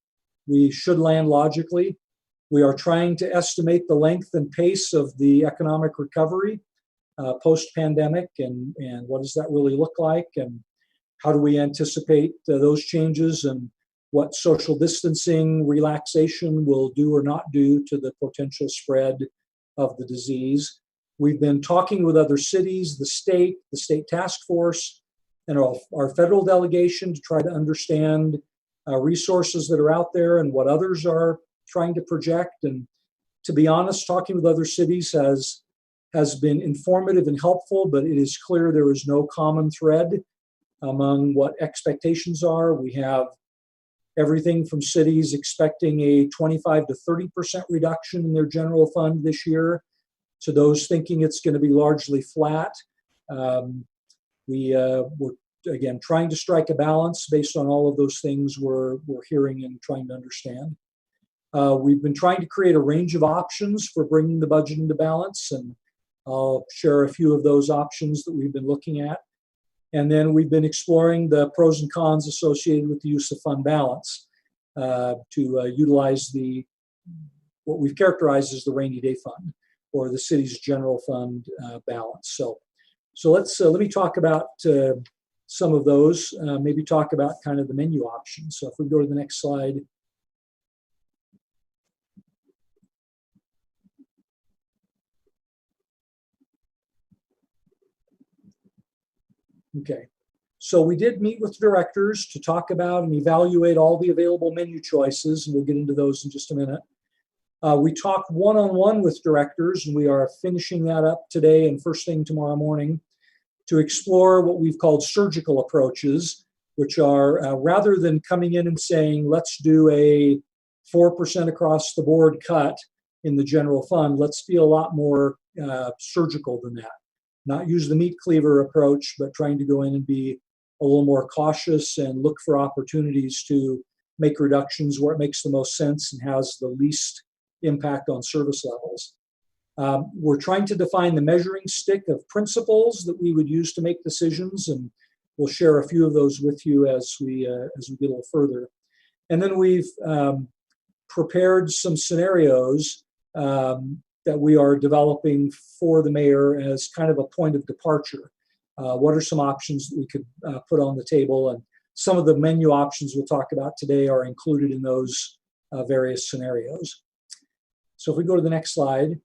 K: should land logically. We are trying to estimate the length and pace of the economic recovery post-pandemic, and what does that really look like, and how do we anticipate those changes, and what social distancing relaxation will do or not do to the potential spread of the disease. We've been talking with other cities, the state task force, and our federal delegation to try to understand resources that are out there and what others are trying to project. And to be honest, talking with other cities has been informative and helpful, but it is clear there is no common thread among what expectations are. We have everything from cities expecting a 25 to 30% reduction in their general fund this year to those thinking it's going to be largely flat. We're again trying to strike a balance based on all of those things we're hearing and trying to understand. We've been trying to create a range of options for bringing the budget into balance, and I'll share a few of those options that we've been looking at. And then we've been exploring the pros and cons associated with the use of fund balance to utilize what we've characterized as the rainy day fund, or the city's general fund balance. So let me talk about some of those, maybe talk about kind of the menu options. So if we go to the next slide. Okay, so we did meet with directors to talk about and evaluate all the available menu choices, and we'll get into those in just a minute. We talked one-on-one with directors, and we are finishing that up today and first thing tomorrow morning to explore what we've called surgical approaches, which are rather than coming in and saying, let's do a 4% across the board cut in the general fund, let's be a lot more surgical than that. Not use the meat cleaver approach, but trying to go in and be a little more cautious and look for opportunities to make reductions where it makes the most sense and has the least impact on service levels. We're trying to define the measuring stick of principles that we would use to make decisions, and we'll share a few of those with you as we get a little further. And then we've prepared some scenarios that we are developing for the mayor as kind of a point of departure. What are some options that we could put on the table? And some of the menu options we'll talk about today are included in those various scenarios. So if we go to the next slide,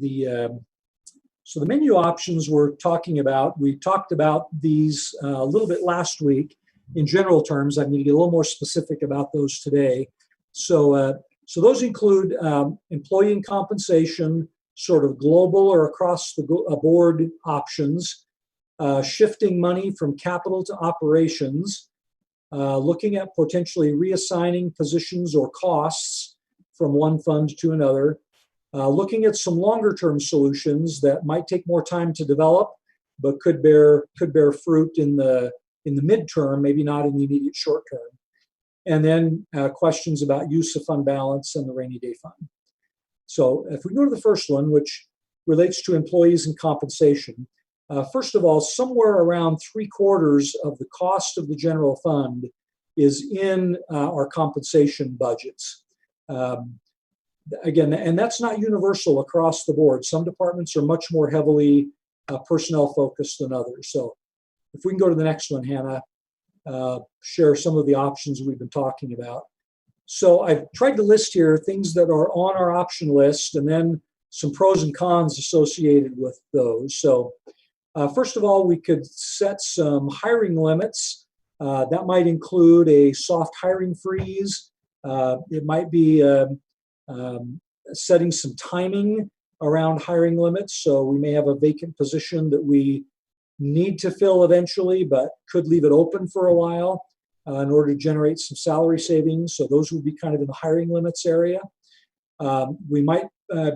K: so the menu options we're talking about, we talked about these a little bit last week in general terms. I'm going to get a little more specific about those today. So those include employee and compensation, sort of global or across the board options, shifting money from capital to operations, looking at potentially reassigning positions or costs from one fund to another, looking at some longer term solutions that might take more time to develop, but could bear fruit in the midterm, maybe not in the immediate short term. And then questions about use of fund balance and the rainy day fund. So if we go to the first one, which relates to employees and compensation, first of all, somewhere around 3/4 of the cost of the general fund is in our compensation budgets. Again, and that's not universal across the board. Some departments are much more heavily personnel focused than others. So if we can go to the next one, Hannah, share some of the options we've been talking about. So I've tried to list here things that are on our option list and then some pros and cons associated with those. So first of all, we could set some hiring limits. That might include a soft hiring freeze. It might be setting some timing around hiring limits. So we may have a vacant position that we need to fill eventually, but could leave it open for a while in order to generate some salary savings. So those would be kind of in the hiring limits area. We might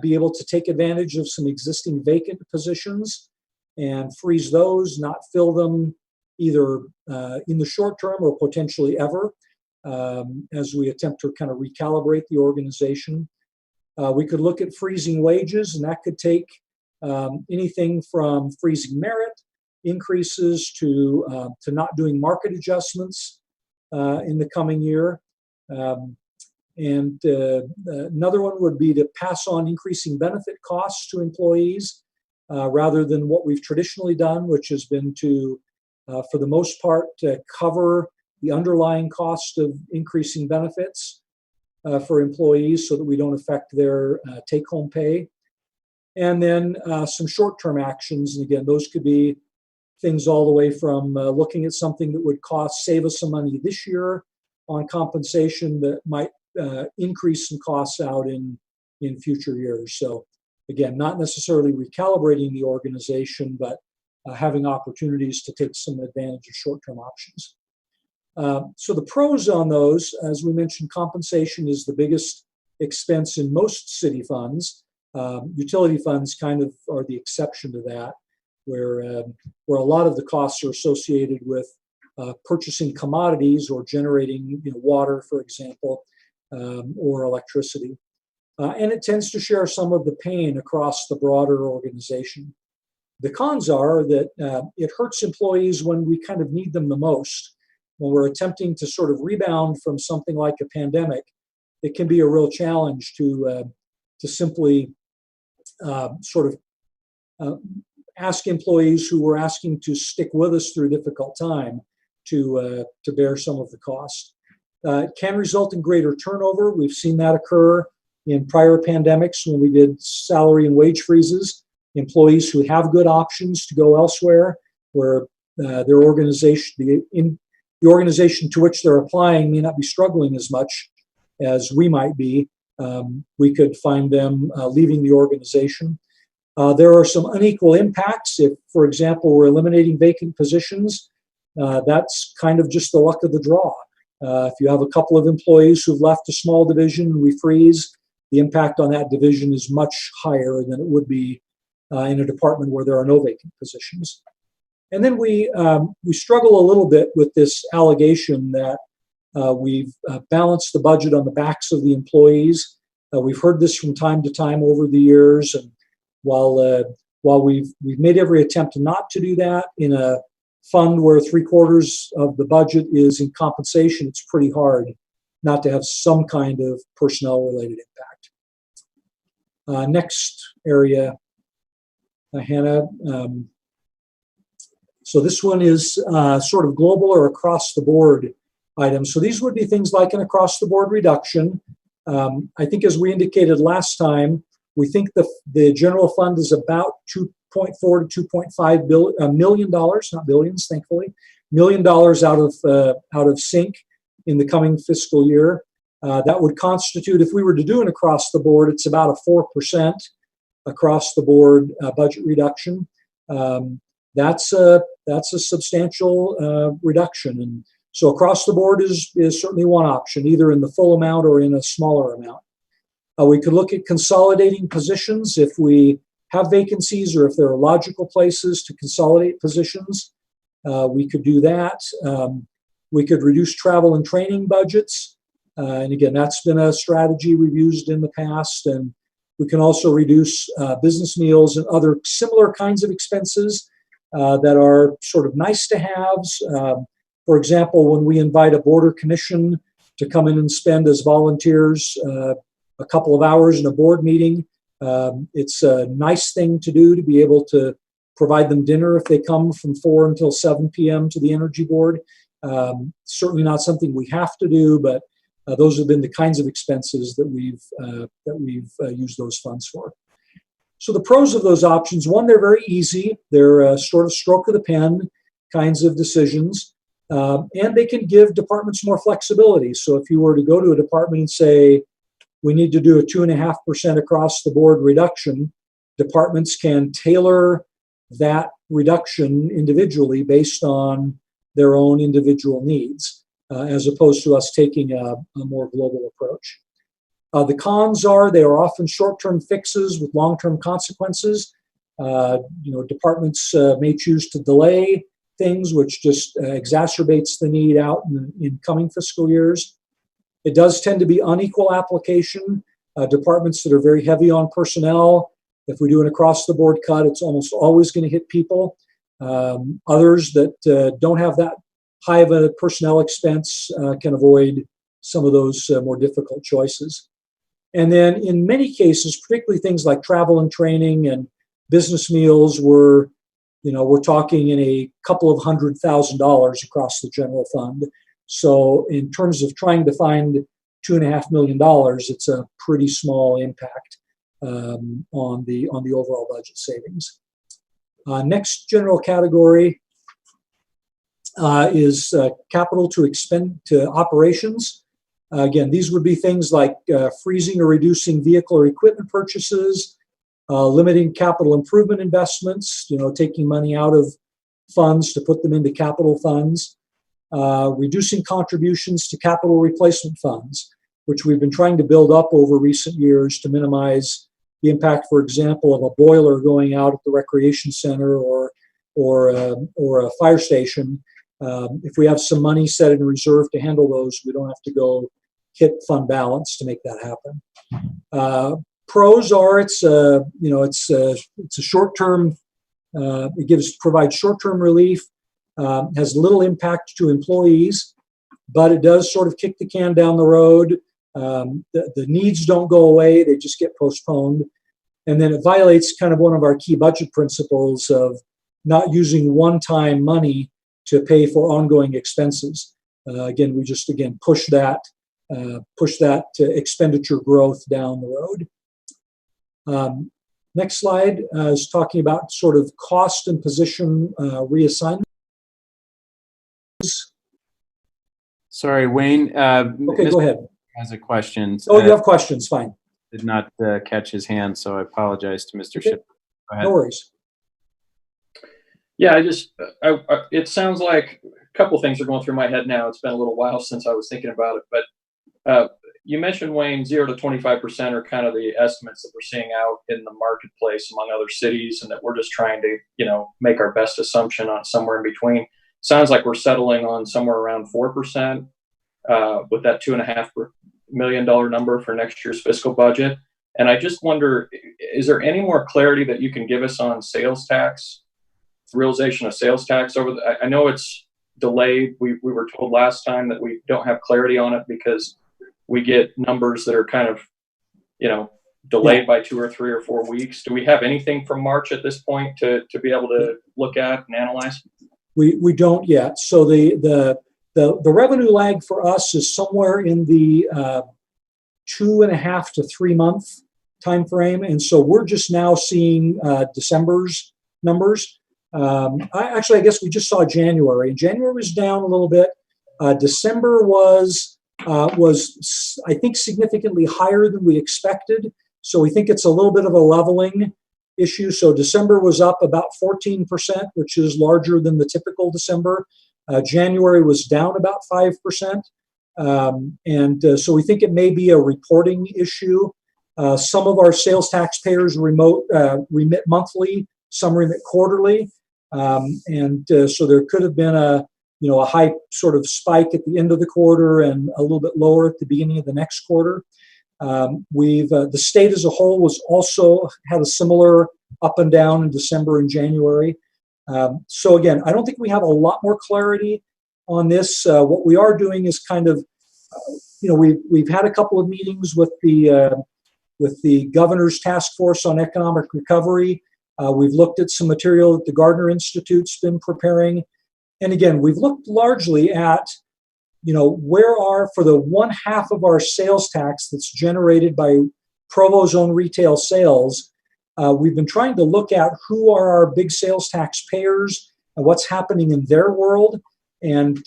K: be able to take advantage of some existing vacant positions and freeze those, not fill them either in the short term or potentially ever as we attempt to kind of recalibrate the organization. We could look at freezing wages, and that could take anything from freezing merit increases to not doing market adjustments in the coming year. And another one would be to pass on increasing benefit costs to employees rather than what we've traditionally done, which has been to, for the most part, to cover the underlying cost of increasing benefits for employees so that we don't affect their take-home pay. And then some short-term actions, and again, those could be things all the way from looking at something that would save us some money this year on compensation that might increase some costs out in future years. So again, not necessarily recalibrating the organization, but having opportunities to take some advantage of short-term options. So the pros on those, as we mentioned, compensation is the biggest expense in most city funds. Utility funds kind of are the exception to that, where a lot of the costs are associated with purchasing commodities or generating water, for example, or electricity. And it tends to share some of the pain across the broader organization. The cons are that it hurts employees when we kind of need them the most. When we're attempting to sort of rebound from something like a pandemic, it can be a real challenge to simply sort of ask employees who were asking to stick with us through a difficult time to bear some of the cost. It can result in greater turnover. We've seen that occur in prior pandemics when we did salary and wage freezes. Employees who have good options to go elsewhere, where their organization, the organization to which they're applying, may not be struggling as much, as we might be, we could find them leaving the organization. There are some unequal impacts. If, for example, we're eliminating vacant positions, that's kind of just the luck of the draw. If you have a couple of employees who've left a small division and we freeze, the impact on that division is much higher than it would be in a department where there are no vacant positions. And then we struggle a little bit with this allegation that we've balanced the budget on the backs of the employees. We've heard this from time to time over the years, and while we've made every attempt not to do that in a fund where 3/4 of the budget is in compensation, it's pretty hard not to have some kind of personnel-related impact. Next area, Hannah. So this one is sort of global or across-the-board items. So these would be things like an across-the-board reduction. I think as we indicated last time, we think the general fund is about $2.4 to $2.5 million, not billions, thankfully, $1 million out of sync in the coming fiscal year. That would constitute, if we were to do an across the board, it's about a 4% across the board budget reduction. That's a substantial reduction, and so across the board is certainly one option, either in the full amount or in a smaller amount. We could look at consolidating positions if we have vacancies or if there are logical places to consolidate positions. We could do that. We could reduce travel and training budgets. And again, that's been a strategy we've used in the past. And we can also reduce business meals and other similar kinds of expenses that are sort of nice to haves. For example, when we invite a border commission to come in and spend as volunteers a couple of hours in a board meeting, it's a nice thing to do to be able to provide them dinner if they come from 4 until 7 p.m. to the Energy Board. Certainly not something we have to do, but those have been the kinds of expenses that we've used those funds for. So the pros of those options: one, they're very easy. They're sort of stroke of the pen kinds of decisions, and they can give departments more flexibility. So if you were to go to a department and say, we need to do a 2.5% across the board reduction, departments can tailor that reduction individually based on their own individual needs, as opposed to us taking a more global approach. The cons are they are often short-term fixes with long-term consequences. Departments may choose to delay things, which just exacerbates the need out in coming fiscal years. It does tend to be unequal application. Departments that are very heavy on personnel, if we do an across-the-board cut, it's almost always going to hit people. Others that don't have that high of a personnel expense can avoid some of those more difficult choices. And then in many cases, particularly things like travel and training and business meals, we're talking in a couple of $100,000 across the general fund. So in terms of trying to find $2.5 million, it's a pretty small impact on the overall budget savings. Next general category is capital to expend to operations. Again, these would be things like freezing or reducing vehicle or equipment purchases, limiting capital improvement investments, taking money out of funds to put them into capital funds, reducing contributions to capital replacement funds, which we've been trying to build up over recent years to minimize the impact, for example, of a boiler going out at the recreation center or a fire station. If we have some money set in reserve to handle those, we don't have to go hit fund balance to make that happen. Pros are it's a short-term. It provides short-term relief. Has little impact to employees, but it does sort of kick the can down the road. The needs don't go away; they just get postponed. And then it violates kind of one of our key budget principles of not using one-time money to pay for ongoing expenses. Again, we just push that expenditure growth down the road. Next slide is talking about sort of cost and position reassignment.
A: Sorry, Wayne.
K: Okay, go ahead.
A: has a question.
K: Oh, you have questions? Fine.
A: Did not catch his hand, so I apologize to Mr. Ship. Go ahead.
K: No worries.
I: Yeah, it sounds like a couple things are going through my head now. It's been a little while since I was thinking about it, but you mentioned, Wayne, 0 to 25% are kind of the estimates that we're seeing out in the marketplace among other cities, and that we're just trying to, make our best assumption on somewhere in between. Sounds like we're settling on somewhere around 4% with that $2.5 million number for next year's fiscal budget. And I just wonder, is there any more clarity that you can give us on sales tax, realization of sales tax I know it's delayed. We were told last time that we don't have clarity on it because we get numbers that are kind of, delayed by 2 or 3 or 4 weeks. Do we have anything from March at this point to be able to look at and analyze?
K: We don't yet. So the revenue lag for us is somewhere in the 2.5 to 3 month time frame, and so we're just now seeing December's numbers. I guess we just saw January. January was down a little bit. December was I think significantly higher than we expected. So we think it's a little bit of a leveling issue. So December was up about 14%, which is larger than the typical December. January was down about 5%. So we think it may be a reporting issue. Some of our sales taxpayers remit monthly, some remit quarterly. So there could have been a high sort of spike at the end of the quarter and a little bit lower at the beginning of the next quarter. The state as a whole was also had a similar up and down in December and January. So again, I don't think we have a lot more clarity on this. What we are doing is kind of, we've had a couple of meetings with the governor's task force on economic recovery. We've looked at some material that the Gardner Institute's been preparing. And again, we've looked largely at, for the 1/2 of our sales tax that's generated by Provo's own retail sales, we've been trying to look at who are our big sales tax payers and what's happening in their world. And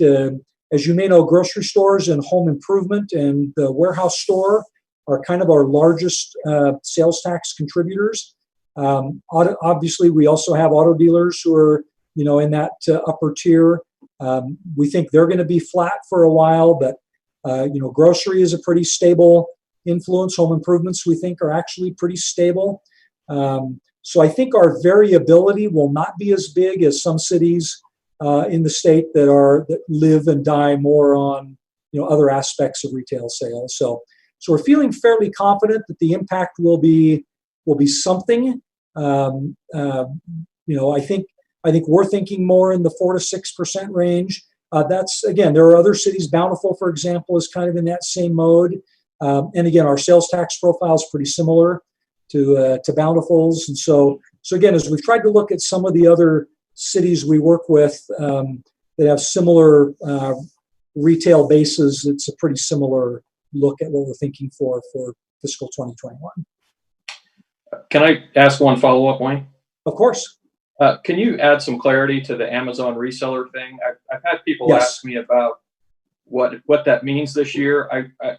K: as you may know, grocery stores and home improvement and the warehouse store are kind of our largest sales tax contributors. Obviously, we also have auto dealers who are in that upper tier. We think they're going to be flat for a while, but grocery is a pretty stable influence. Home improvements, we think, are actually pretty stable. So I think our variability will not be as big as some cities in the state that live and die more on other aspects of retail sales. So we're feeling fairly confident that the impact will be something. I think we're thinking more in the 4 to 6% range. That's, again, there are other cities. Bountiful, for example, is kind of in that same mode. And again, our sales tax profile is pretty similar to Bountiful's. And so again, as we've tried to look at some of the other cities we work with that have similar retail bases, it's a pretty similar look at what we're thinking for fiscal 2021.
I: Can I ask one follow-up, Wayne?
K: Of course.
I: Can you add some clarity to the Amazon reseller thing? I've had people
K: Yes.
I: ask me about what that means this year.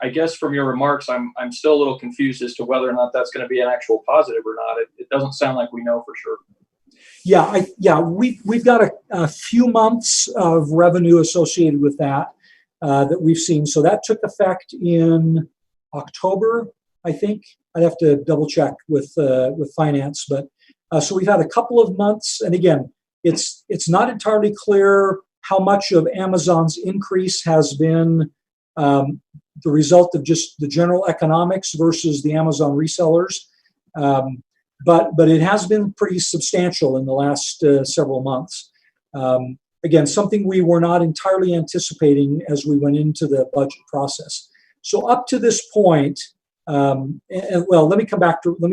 I: I guess from your remarks, I'm still a little confused as to whether or not that's going to be an actual positive or not. It doesn't sound like we know for sure.
K: Yeah, we've got a few months of revenue associated with that we've seen. So that took effect in October, I think. I'd have to double check with finance, but so we've had a couple of months, and again, it's not entirely clear how much of Amazon's increase has been the result of just the general economics versus the Amazon resellers, but it has been pretty substantial in the last several months. Again, something we were not entirely anticipating as we went into the budget process. So up to this point. Let me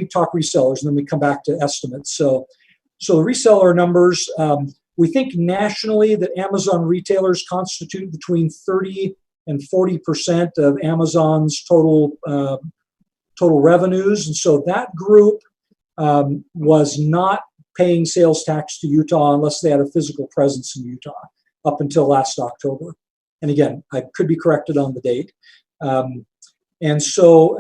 K: talk resellers and then we come back to estimates. So the reseller numbers, we think nationally that Amazon retailers constitute between 30 and 40% of Amazon's total revenues. And so that group was not paying sales tax to Utah unless they had a physical presence in Utah up until last October. And again, I could be corrected on the date. And so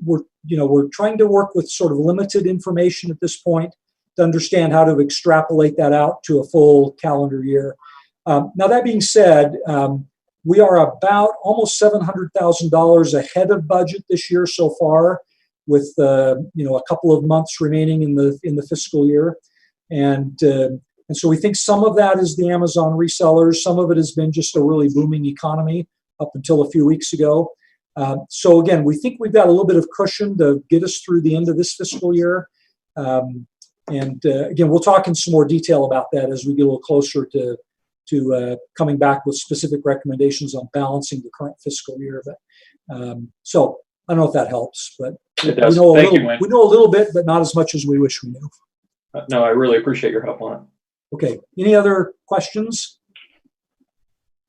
K: we're trying to work with sort of limited information at this point to understand how to extrapolate that out to a full calendar year. Now, that being said, we are about almost $700,000 ahead of budget this year so far, with a couple of months remaining in the fiscal year, and so we think some of that is the Amazon resellers. Some of it has been just a really booming economy up until a few weeks ago. So again, we think we've got a little bit of cushion to get us through the end of this fiscal year. And again, we'll talk in some more detail about that as we get a little closer to coming back with specific recommendations on balancing the current fiscal year. But so I don't know if that helps, but we know a little bit, but not as much as we wish we knew.
I: No, I really appreciate your help on it.
K: Okay. Any other questions?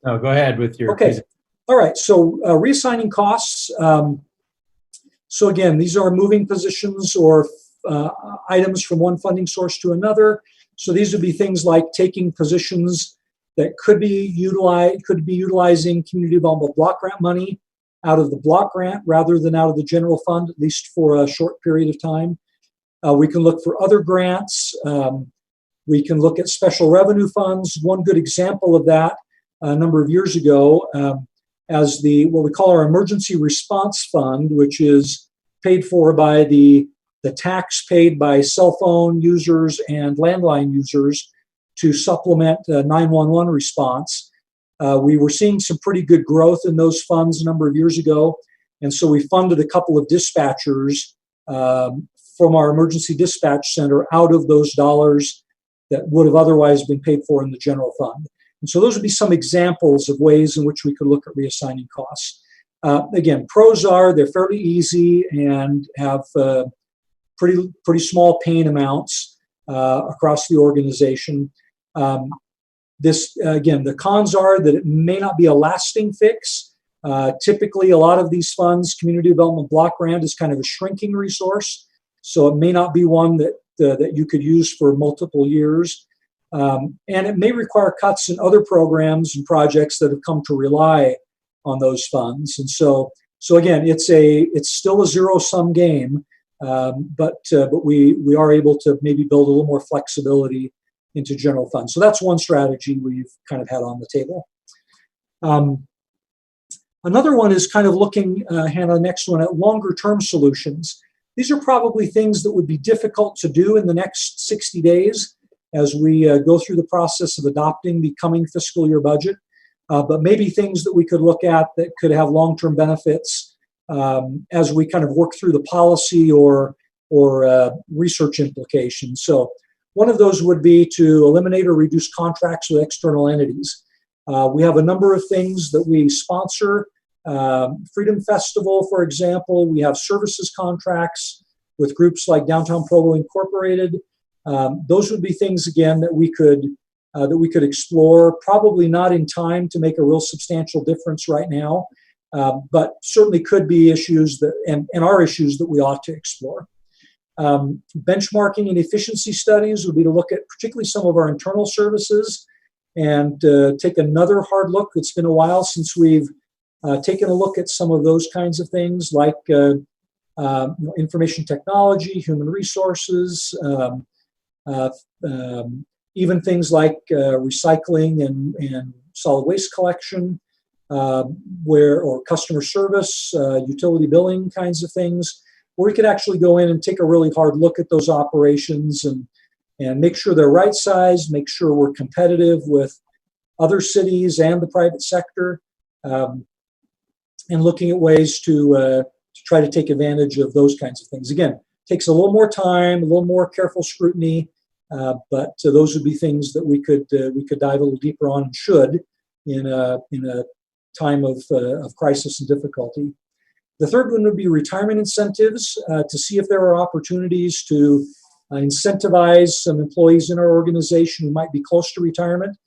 A: No, go ahead with your.
K: Okay. All right. So reassigning costs. So again, these are moving positions or items from one funding source to another. So these would be things like taking positions that could be utilizing community development block grant money out of the block grant rather than out of the general fund, at least for a short period of time. We can look for other grants. We can look at special revenue funds. One good example of that a number of years ago as what we call our emergency response fund, which is paid for by the tax paid by cell phone users and landline users to supplement 911 response. We were seeing some pretty good growth in those funds a number of years ago, and so we funded a couple of dispatchers from our emergency dispatch center out of those dollars that would have otherwise been paid for in the general fund. And so those would be some examples of ways in which we could look at reassigning costs. Again, pros are they're fairly easy and have pretty small paying amounts across the organization. Again, the cons are that it may not be a lasting fix. Typically, a lot of these funds, community development block grant is kind of a shrinking resource, so it may not be one that you could use for multiple years. And it may require cuts in other programs and projects that have come to rely on those funds. And so again, it's still a zero-sum game, but we are able to maybe build a little more flexibility into general funds. So that's one strategy we've kind of had on the table. Another one is kind of looking, Hannah, next one, at longer-term solutions. These are probably things that would be difficult to do in the next 60 days as we go through the process of adopting the coming fiscal year budget, but maybe things that we could look at that could have long-term benefits as we kind of work through the policy or research implications. So one of those would be to eliminate or reduce contracts with external entities. We have a number of things that we sponsor. Freedom Festival, for example, we have services contracts with groups like Downtown Provo Incorporated. Those would be things, again, that we could explore, probably not in time to make a real substantial difference right now, but certainly could be issues and are issues that we ought to explore. Benchmarking and efficiency studies would be to look at particularly some of our internal services and take another hard look. It's been a while since we've taken a look at some of those kinds of things like information technology, human resources, even things like recycling and solid waste collection, or customer service, utility billing kinds of things, where we could actually go in and take a really hard look at those operations and make sure they're right sized, make sure we're competitive with other cities and the private sector, and looking at ways to try to take advantage of those kinds of things. Again, takes a little more time, a little more careful scrutiny, but those would be things that we could dive a little deeper on and should in a time of crisis and difficulty. The third one would be retirement incentives to see if there are opportunities to incentivize some employees in our organization who might be close to retirement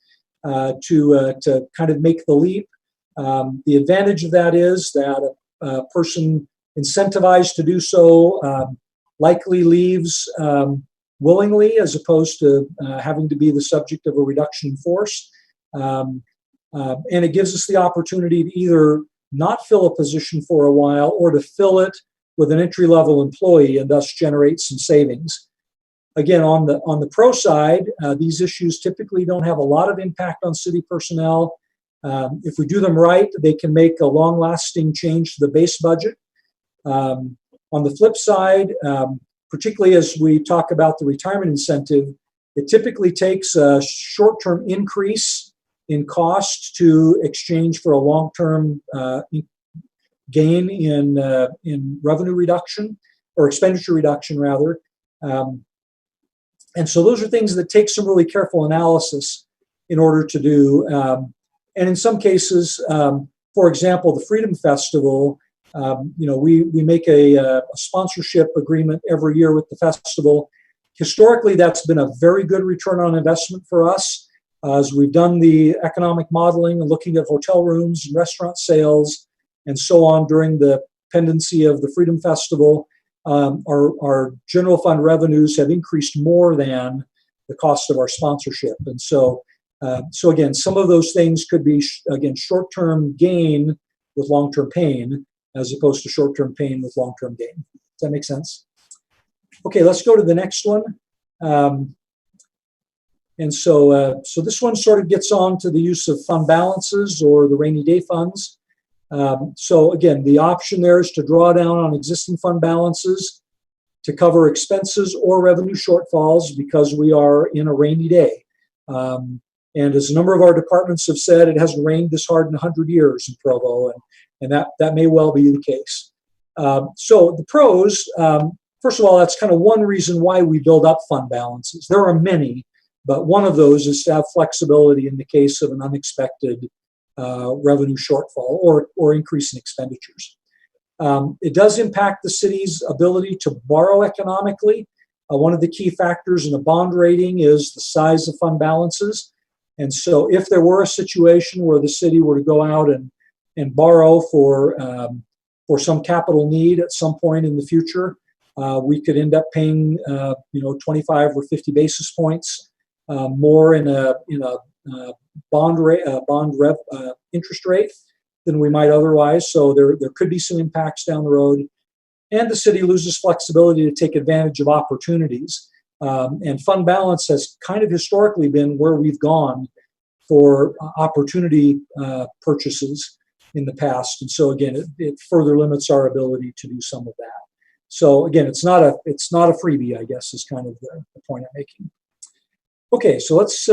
K: to kind of make the leap. The advantage of that is that a person incentivized to do so likely leaves willingly as opposed to having to be the subject of a reduction in force. And it gives us the opportunity to either not fill a position for a while, or to fill it with an entry-level employee and thus generate some savings. Again, on the pro side, these issues typically don't have a lot of impact on city personnel. If we do them right, they can make a long-lasting change to the base budget. On the flip side, particularly as we talk about the retirement incentive, it typically takes a short-term increase in cost to exchange for a long-term gain in revenue reduction, or expenditure reduction rather. And so those are things that take some really careful analysis in order to do. And in some cases, for example, the Freedom Festival, we make a sponsorship agreement every year with the festival. Historically, that's been a very good return on investment for us, as we've done the economic modeling and looking at hotel rooms and restaurant sales and so on during the pendency of the Freedom Festival. Our general fund revenues have increased more than the cost of our sponsorship. And so again, some of those things could be, again, short-term gain with long-term pain, as opposed to short-term pain with long-term gain. Does that make sense? Okay, let's go to the next one. So this one sort of gets on to the use of fund balances or the rainy day funds. So again, the option there is to draw down on existing fund balances to cover expenses or revenue shortfalls because we are in a rainy day. And as a number of our departments have said, it hasn't rained this hard in 100 years in Provo, and that may well be the case. So the pros, first of all, that's kind of one reason why we build up fund balances. There are many, but one of those is to have flexibility in the case of an unexpected revenue shortfall or increase in expenditures. It does impact the city's ability to borrow economically. One of the key factors in a bond rating is the size of fund balances. And so if there were a situation where the city were to go out and borrow for some capital need at some point in the future, we could end up paying 25 or 50 basis points more in a bond interest rate than we might otherwise. So there could be some impacts down the road, and the city loses flexibility to take advantage of opportunities. And fund balance has kind of historically been where we've gone for opportunity purchases in the past. And so again, it further limits our ability to do some of that. So again, it's not a freebie, I guess, is kind of the point I'm making. Okay, so let's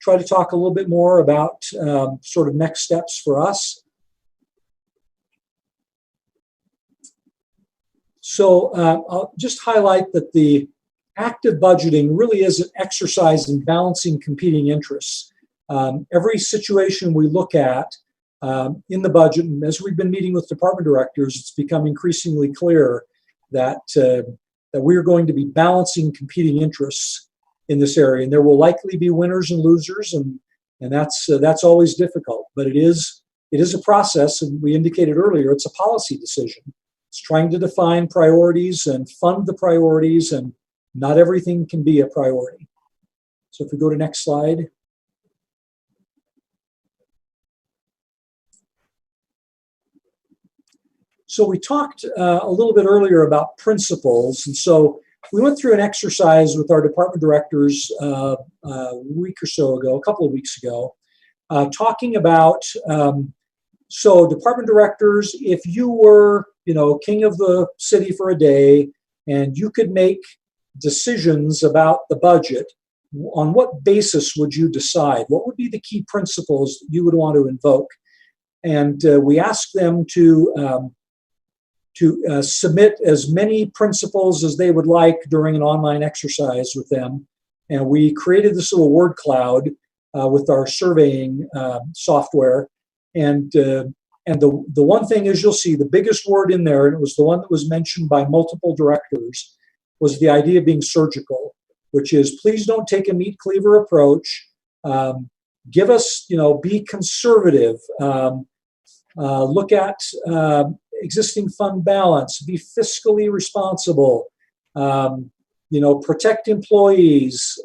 K: try to talk a little bit more about sort of next steps for us. So I'll just highlight that the active budgeting really is an exercise in balancing competing interests. Every situation we look at in the budget, and as we've been meeting with department directors, it's become increasingly clear that we're going to be balancing competing interests in this area, and there will likely be winners and losers, and that's always difficult. But it is a process, and we indicated earlier it's a policy decision. It's trying to define priorities and fund the priorities, and not everything can be a priority. So if we go to next slide. So we talked a little bit earlier about principles, and so we went through an exercise with our department directors a couple of weeks ago, talking about, so department directors, if you were, king of the city for a day and you could make decisions about the budget, on what basis would you decide? What would be the key principles that you would want to invoke? And we asked them to submit as many principles as they would like during an online exercise with them. And we created this little word cloud with our surveying software. And the one thing is, you'll see the biggest word in there, and it was the one that was mentioned by multiple directors, was the idea of being surgical, which is, please don't take a meat cleaver approach. Give us, be conservative. Look at existing fund balance, be fiscally responsible, protect employees,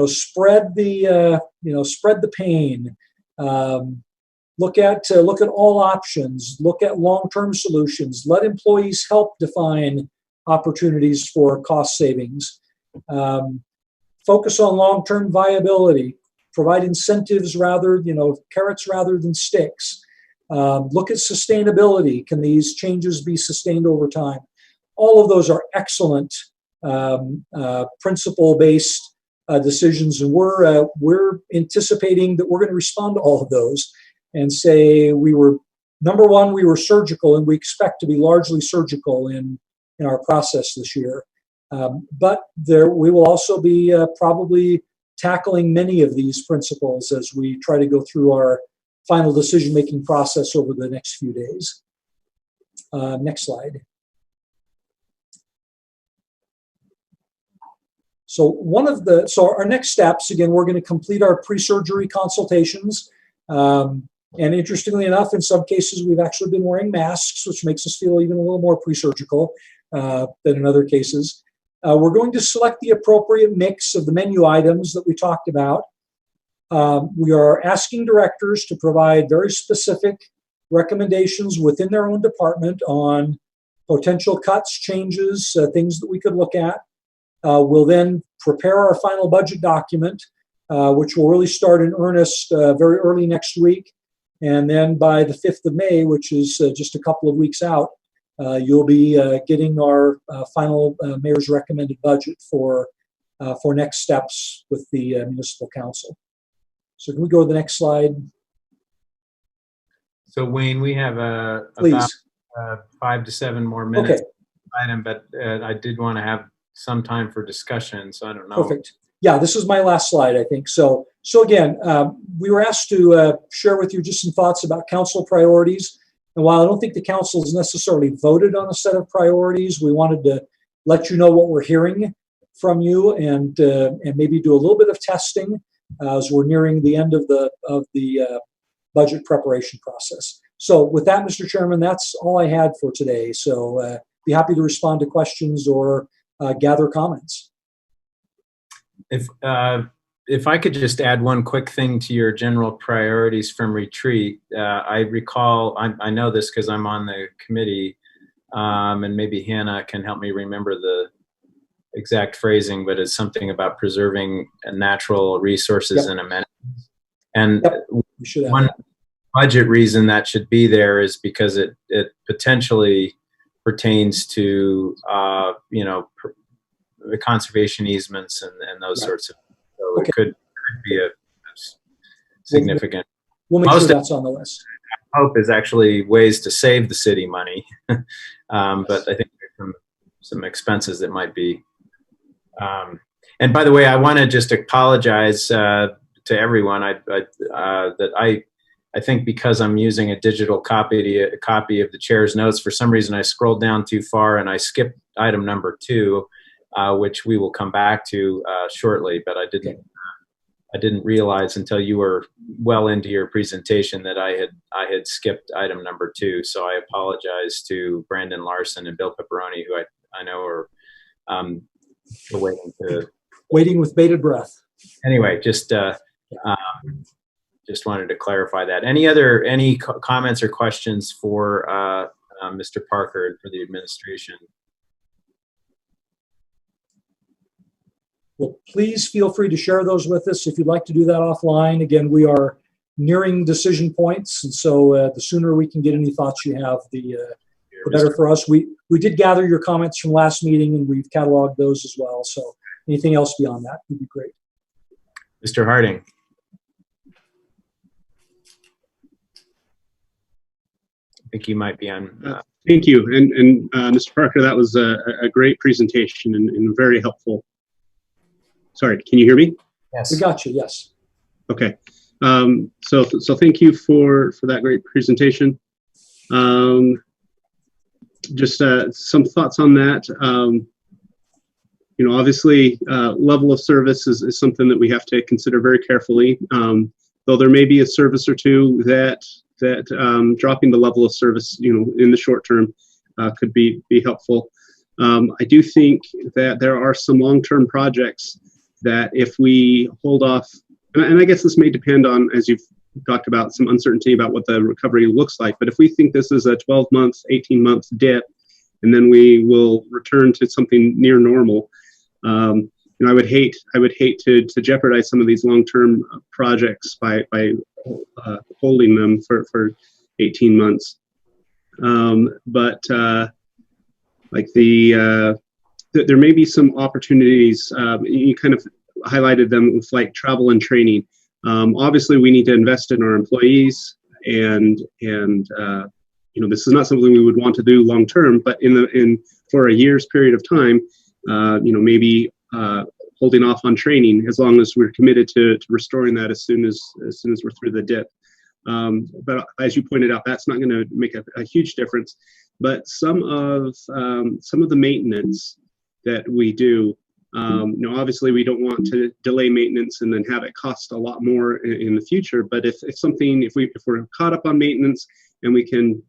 K: spread the pain, look at all options, look at long-term solutions, let employees help define opportunities for cost savings, focus on long-term viability, provide incentives carrots rather than sticks. Look at sustainability. Can these changes be sustained over time? All of those are excellent principle-based decisions, and we're anticipating that we're going to respond to all of those and say we were surgical, and we expect to be largely surgical in our process this year. But we will also be probably tackling many of these principles as we try to go through our final decision-making process over the next few days. Next slide. So our next steps, again, we're going to complete our pre-surgery consultations. And interestingly enough, in some cases, we've actually been wearing masks, which makes us feel even a little more pre-surgical than in other cases. We're going to select the appropriate mix of the menu items that we talked about. We are asking directors to provide very specific recommendations within their own department on potential cuts, changes, things that we could look at. We'll then prepare our final budget document, which will really start in earnest very early next week. And then by the 5th of May, which is just a couple of weeks out, you'll be getting our final mayor's recommended budget for next steps with the municipal council. So can we go to the next slide?
A: So Wayne, we have
K: Please.
A: About 5 to 7 more minutes.
K: Okay.
A: Item, but I did want to have some time for discussion, so I don't know.
K: Perfect. Yeah, this is my last slide, I think. So again, we were asked to share with you just some thoughts about council priorities. And while I don't think the council has necessarily voted on a set of priorities, we wanted to let you know what we're hearing from you and maybe do a little bit of testing as we're nearing the end of the budget preparation process. So with that, Mr. Chairman, that's all I had for today. So be happy to respond to questions or gather comments.
A: If I could just add one quick thing to your general priorities from retreat, I recall, I know this because I'm on the committee, and maybe Hannah can help me remember the exact phrasing, but it's something about preserving natural resources and amenities. And one budget reason that should be there is because it potentially pertains to the conservation easements and those sorts of things. So it could be a significant.
K: We'll make sure that's on the list.
A: Hope is actually ways to save the city money, but I think there's some expenses that might be. And by the way, I want to just apologize to everyone. I think because I'm using a digital copy of the chair's notes, for some reason I scrolled down too far and I skipped item number 2, which we will come back to shortly. But I didn't realize until you were well into your presentation that I had skipped item number 2. So I apologize to Brandon Larson and Bill Pepperoni, who I know are
K: waiting with bated breath.
A: Anyway, just wanted to clarify that. Any comments or questions for Mr. Parker and for the administration?
K: Well, please feel free to share those with us if you'd like to do that offline. Again, we are nearing decision points, and so the sooner we can get any thoughts you have, the better for us. We did gather your comments from last meeting, and we've cataloged those as well. So anything else beyond that would be great.
A: Mr. Harding. I think you might be on.
G: Thank you. And Mr. Parker, that was a great presentation and very helpful. Sorry, can you hear me?
K: Yes. We got you, yes.
G: Okay. So thank you for that great presentation. Just some thoughts on that. Obviously, level of service is something that we have to consider very carefully. Though there may be a service or two that dropping the level of service, in the short term, could be helpful. I do think that there are some long-term projects that if we hold off, and I guess this may depend on, as you've talked about some uncertainty about what the recovery looks like. But if we think this is a 12-month, 18-month dip, and then we will return to something near normal, I would hate to jeopardize some of these long-term projects by holding them for 18 months. Like there may be some opportunities. You kind of highlighted them with like travel and training. Obviously, we need to invest in our employees, and this is not something we would want to do long term. But for a year's period of time, maybe holding off on training as long as we're committed to restoring that as soon as we're through the dip. But as you pointed out, that's not going to make a huge difference. But some of the maintenance that we do, obviously we don't want to delay maintenance and then have it cost a lot more in the future. But if we're caught up on maintenance and we can,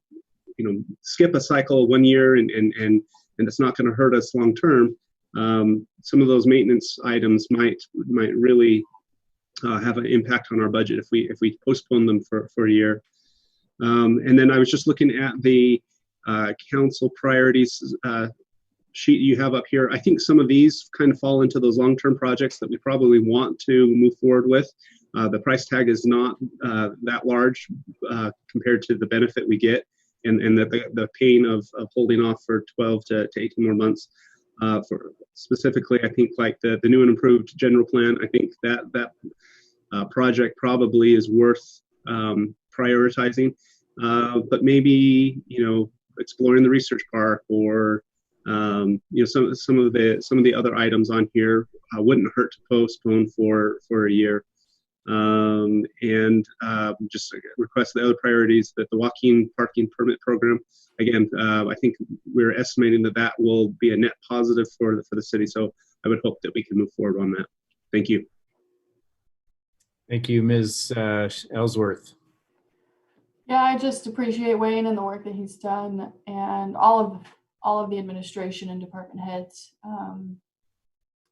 G: skip a cycle 1 year and it's not going to hurt us long term, some of those maintenance items might really have an impact on our budget if we postpone them for a year. And then I was just looking at the council priorities sheet you have up here. I think some of these kind of fall into those long-term projects that we probably want to move forward with. The price tag is not that large compared to the benefit we get, and the pain of holding off for 12 to 18 more months. For specifically, I think like the new and improved general plan, I think that project probably is worth prioritizing. But maybe exploring the research park or some of the other items on here wouldn't hurt to postpone for a year. Just request the other priorities, that the walking parking permit program. Again, I think we're estimating that will be a net positive for the city. So I would hope that we can move forward on that. Thank you.
A: Thank you, Ms. Ellsworth.
F: Yeah, I just appreciate Wayne and the work that he's done, and all of the administration and department heads.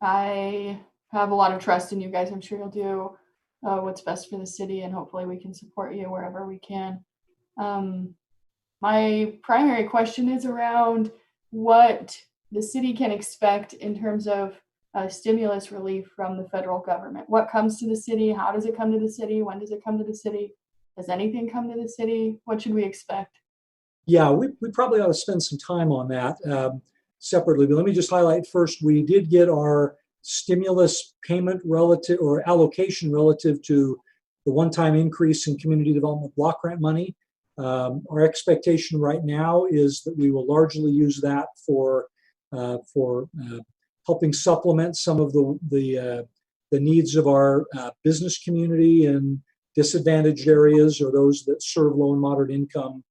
F: I have a lot of trust in you guys. I'm sure you'll do what's best for the city, and hopefully we can support you wherever we can. My primary question is around what the city can expect in terms of stimulus relief from the federal government. What comes to the city? How does it come to the city? When does it come to the city? Does anything come to the city? What should we expect?
K: Yeah, we probably ought to spend some time on that separately. But let me just highlight first, we did get our stimulus payment relative or allocation relative to the one-time increase in community development block grant money. Our expectation right now is that we will largely use that for helping supplement some of the needs of our business community in disadvantaged areas, or those that serve low and moderate income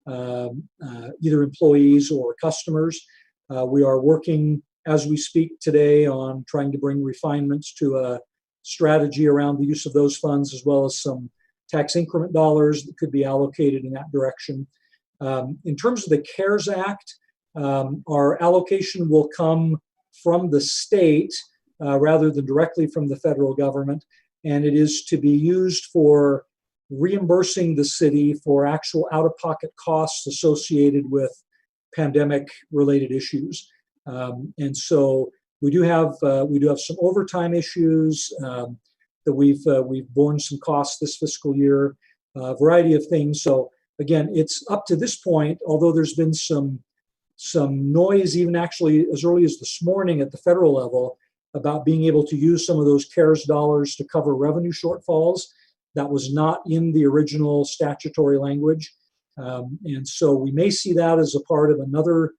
K: either employees or customers. We are working as we speak today on trying to bring refinements to a strategy around the use of those funds, as well as some tax increment dollars that could be allocated in that direction. In terms of the CARES Act, our allocation will come from the state rather than directly from the federal government, and it is to be used for reimbursing the city for actual out-of-pocket costs associated with pandemic-related issues. And so we do have some overtime issues that we've borne some costs this fiscal year, a variety of things. So again, it's up to this point, although there's been some noise, even actually as early as this morning at the federal level, about being able to use some of those CARES dollars to cover revenue shortfalls. That was not in the original statutory language. And so we may see that as a part of another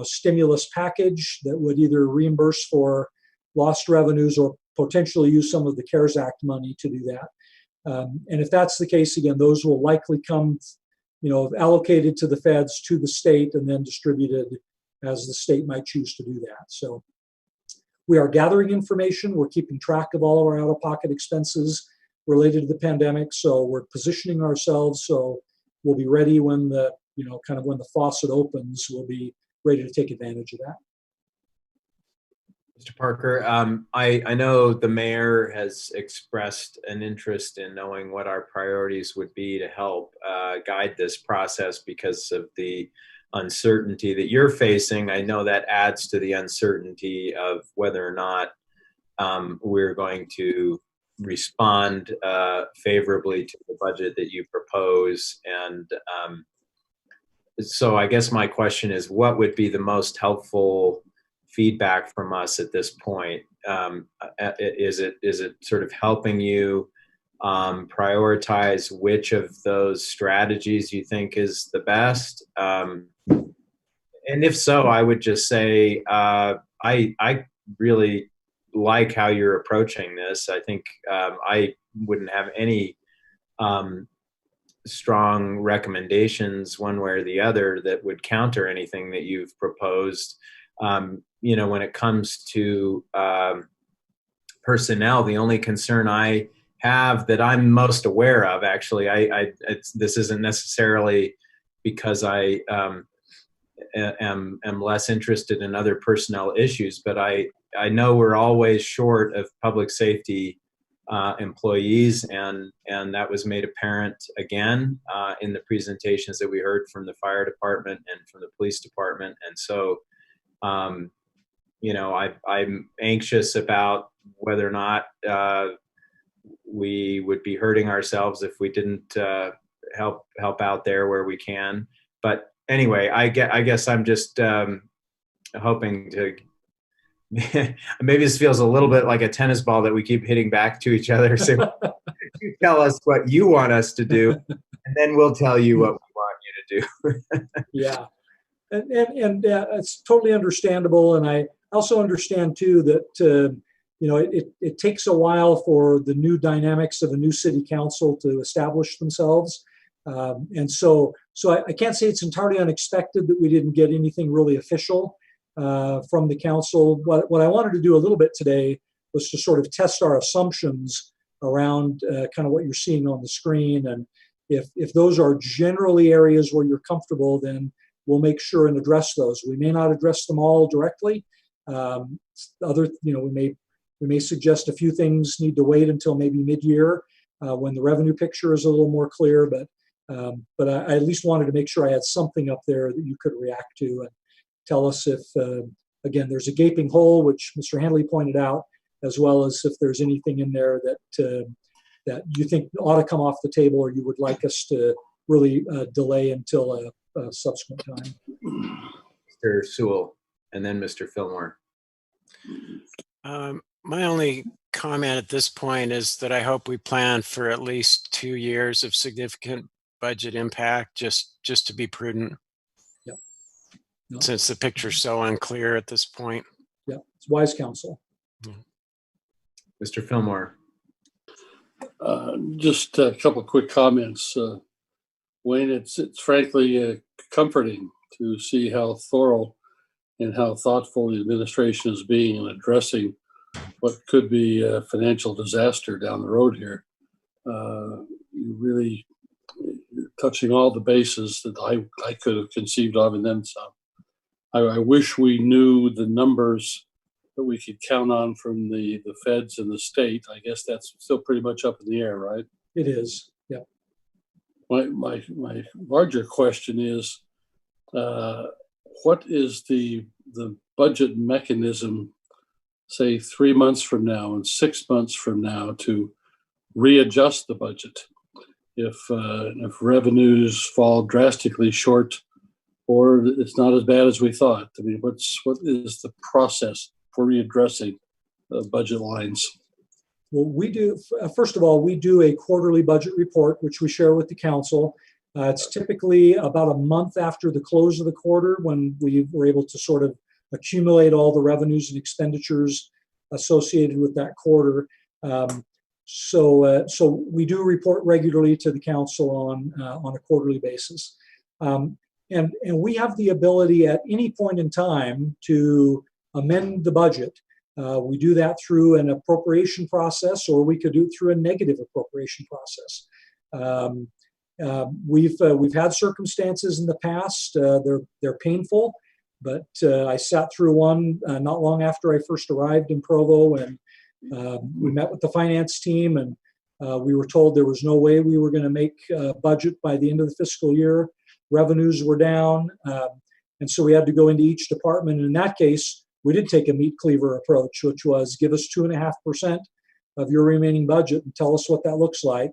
K: stimulus package that would either reimburse for lost revenues or potentially use some of the CARES Act money to do that. And if that's the case, again, those will likely come, allocated to the feds, to the state, and then distributed as the state might choose to do that. So we are gathering information. We're keeping track of all of our out-of-pocket expenses related to the pandemic. So we're positioning ourselves so we'll be ready when the, when the faucet opens, we'll be ready to take advantage of that.
A: Mr. Parker, I know the mayor has expressed an interest in knowing what our priorities would be to help guide this process because of the uncertainty that you're facing. I know that adds to the uncertainty of whether or not we're going to respond favorably to the budget that you propose. And so I guess my question is, what would be the most helpful feedback from us at this point? Is it sort of helping you prioritize which of those strategies you think is the best? And if so, I would just say I really like how you're approaching this. I think I wouldn't have any strong recommendations one way or the other that would counter anything that you've proposed. You know, when it comes to personnel, the only concern I have that I'm most aware of, actually, this isn't necessarily because I am less interested in other personnel issues, but I know we're always short of public safety employees, and that was made apparent again in the presentations that we heard from the fire department and from the police department. And so you know, I'm anxious about whether or not we would be hurting ourselves if we didn't help out there where we can. But anyway, I guess I'm just hoping to. Maybe this feels a little bit like a tennis ball that we keep hitting back to each other. So you tell us what you want us to do, and then we'll tell you what we want you to do.
K: Yeah, and it's totally understandable, and I also understand too that you know, it takes a while for the new dynamics of a new city council to establish themselves, and so I can't say it's entirely unexpected that we didn't get anything really official from the council. What I wanted to do a little bit today was to sort of test our assumptions around kind of what you're seeing on the screen, and if those are generally areas where you're comfortable, then we'll make sure and address those. We may not address them all directly. You know, we may suggest a few things need to wait until maybe mid-year when the revenue picture is a little more clear. But I at least wanted to make sure I had something up there that you could react to and tell us if, again, there's a gaping hole, which Mr. Handley pointed out, as well as if there's anything in there that you think ought to come off the table or you would like us to really delay until a subsequent time.
A: Mr. Sewell, and then Mr. Fillmore.
J: My only comment at this point is that I hope we plan for at least 2 years of significant budget impact, just to be prudent.
K: Yep. No.
J: Since the picture's so unclear at this point.
K: Yeah, it's wise counsel.
A: Mr. Fillmore.
L: Just a couple of quick comments. Wayne, it's frankly comforting to see how thorough and how thoughtful the administration is being in addressing what could be a financial disaster down the road here. You're touching all the bases that I could have conceived of, and then some. I wish we knew the numbers that we could count on from the feds and the state. I guess that's still pretty much up in the air, right?
K: It is, yeah.
L: My larger question is, what is the budget mechanism, say 3 months from now and 6 months from now, to readjust the budget if revenues fall drastically short or it's not as bad as we thought? I mean, what is the process for readdressing budget lines?
K: Well, we do, first of all, we do a quarterly budget report, which we share with the council. It's typically about a month after the close of the quarter when we were able to sort of accumulate all the revenues and expenditures associated with that quarter. So we do report regularly to the council on a quarterly basis. And we have the ability at any point in time to amend the budget. We do that through an appropriation process, or we could do it through a negative appropriation process. We've had circumstances in the past. They're painful, but I sat through one not long after I first arrived in Provo, and we met with the finance team, and we were told there was no way we were going to make budget by the end of the fiscal year. Revenues were down, and so we had to go into each department. And in that case, we did take a meat cleaver approach, which was give us 2.5% of your remaining budget and tell us what that looks like.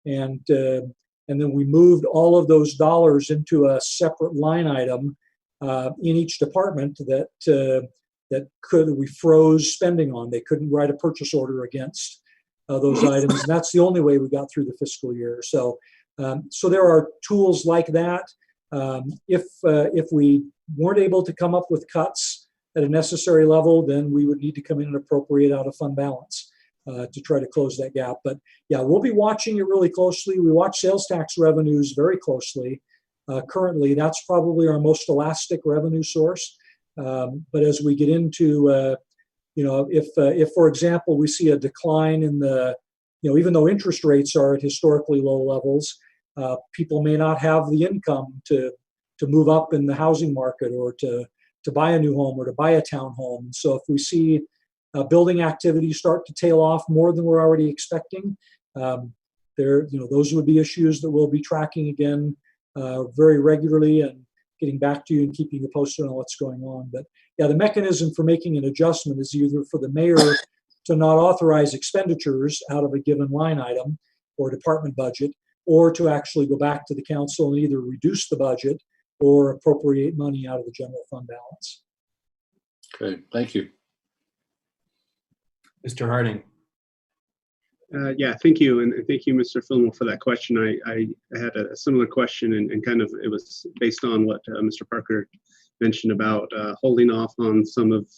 K: And then we moved all of those dollars into a separate line item in each department that we froze spending on. They couldn't write a purchase order against those items. And that's the only way we got through the fiscal year. So there are tools like that. If we weren't able to come up with cuts at a necessary level, then we would need to come in and appropriate out of fund balance to try to close that gap. But yeah, we'll be watching it really closely. We watch sales tax revenues very closely. Currently, that's probably our most elastic revenue source. But as we get into, if for example, we see a decline in the, even though interest rates are at historically low levels, people may not have the income to move up in the housing market or to buy a new home or to buy a townhome. So if we see building activity start to tail off more than we're already expecting, those would be issues that we'll be tracking again very regularly and getting back to you and keeping you posted on what's going on. But yeah, the mechanism for making an adjustment is either for the mayor to not authorize expenditures out of a given line item or department budget, or to actually go back to the council and either reduce the budget or appropriate money out of the general fund balance.
L: Okay, thank you.
A: Mr. Harding.
G: Yeah, thank you. And thank you, Mr. Fillmore, for that question. I had a similar question, and kind of it was based on what Mr. Parker mentioned about holding off on some of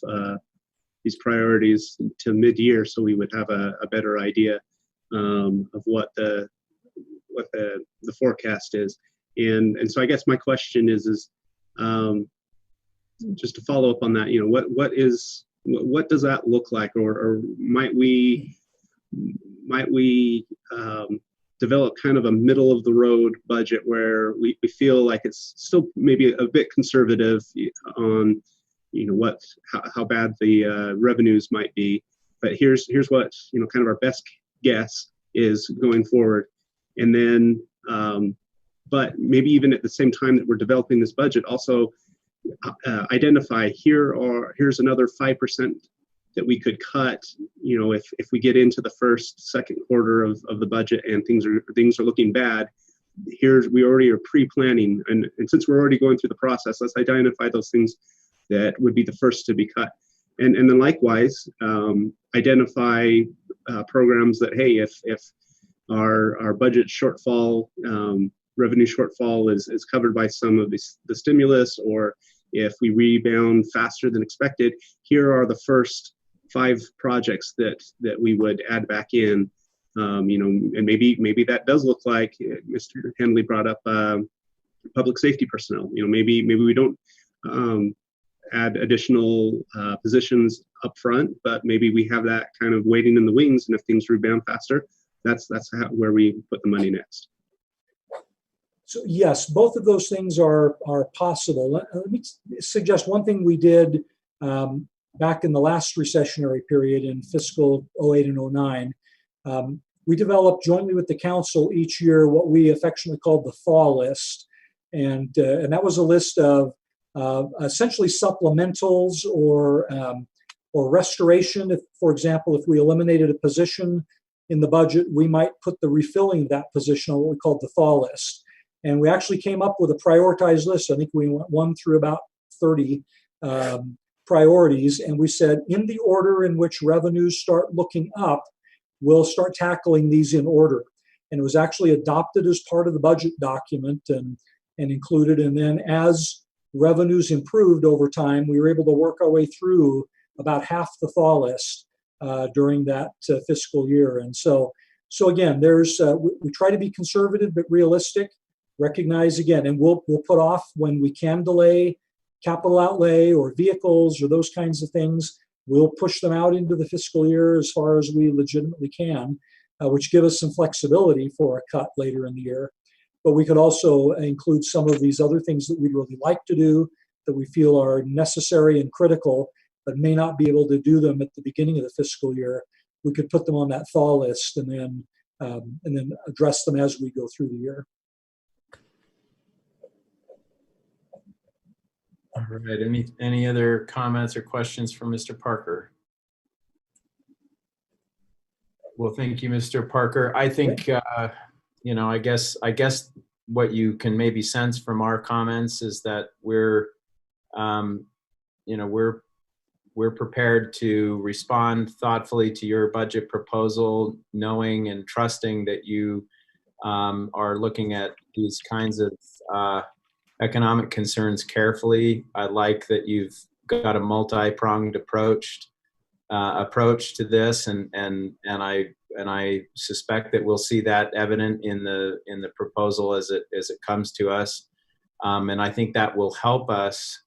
G: these priorities to mid-year, so we would have a better idea of what the forecast is. And so I guess my question is just to follow up on that, what does that look like, or might we develop kind of a middle of the road budget where we feel like it's still maybe a bit conservative on how bad the revenues might be, but here's what kind of our best guess is going forward. And then but maybe even at the same time that we're developing this budget, also identify here's another 5% that we could cut, if we get into the second quarter of the budget and things are looking bad. We already are pre-planning, and since we're already going through the process, let's identify those things that would be the first to be cut. And then likewise, identify programs that, hey, if our budget shortfall, revenue shortfall is covered by some of the stimulus, or if we rebound faster than expected, here are the first 5 projects that we would add back in. And maybe that does look like Mr. Henley brought up public safety personnel. Maybe we don't add additional positions up front, but maybe we have that kind of waiting in the wings, and if things rebound faster, that's where we put the money next.
K: So yes, both of those things are possible. Let me suggest one thing we did back in the last recessionary period in fiscal 08 and 09. We developed jointly with the council each year what we affectionately called the thaw list, and that was a list of essentially supplementals or restoration. If, for example, if we eliminated a position in the budget, we might put the refilling of that position on what we called the thaw list. And we actually came up with a prioritized list. I think we went 1 through about 30 priorities. And we said, in the order in which revenues start looking up, we'll start tackling these in order. And it was actually adopted as part of the budget document and included. And then as revenues improved over time, we were able to work our way through about half the thaw list during that fiscal year. And so again, we try to be conservative but realistic. Recognize again, and we'll put off when we can delay capital outlay or vehicles or those kinds of things. We'll push them out into the fiscal year as far as we legitimately can, which give us some flexibility for a cut later in the year. But we could also include some of these other things that we'd really like to do, that we feel are necessary and critical, but may not be able to do them at the beginning of the fiscal year, we could put them on that thaw list and then address them as we go through the year.
A: All right. Any other comments or questions from Mr. Parker? Well, thank you, Mr. Parker. I think you know, I guess what you can maybe sense from our comments is that we're you know, we're prepared to respond thoughtfully to your budget proposal, knowing and trusting that you are looking at these kinds of economic concerns carefully. I like that you've got a multi-pronged approach to this, and I suspect that we'll see that evident in the proposal as it comes to us, and I think that will help us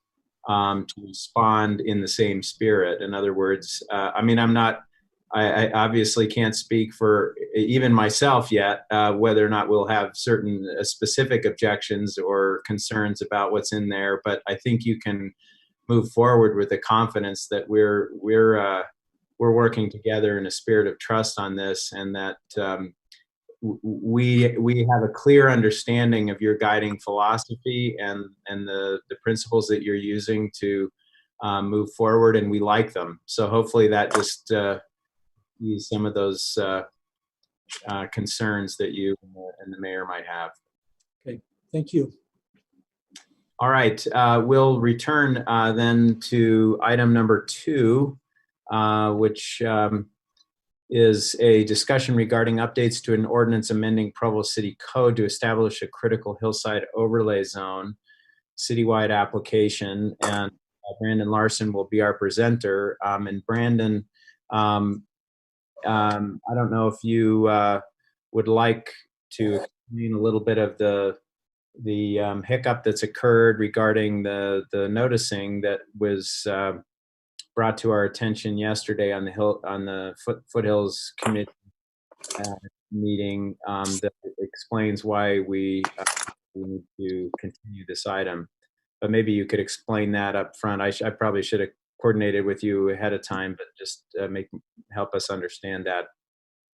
A: to respond in the same spirit. In other words, I mean, I obviously can't speak for even myself yet, whether or not we'll have certain specific objections or concerns about what's in there, but I think you can move forward with the confidence that we're working together in a spirit of trust on this, and that we have a clear understanding of your guiding philosophy and the principles that you're using to move forward, and we like them. So hopefully that just ease some of those concerns that you and the mayor might have.
K: Okay, thank you.
A: All right, we'll return then to item number 2, which is a discussion regarding updates to an ordinance amending Provo City Code to establish a Critical Hillside Overlay Zone citywide application. And Brandon Larson will be our presenter. And Brandon, I don't know if you would like to explain a little bit of the hiccup that's occurred regarding the noticing that was brought to our attention yesterday on the Foothills Committee meeting that explains why we need to continue this item. But maybe you could explain that up front. I probably should have coordinated with you ahead of time, but just help us understand that.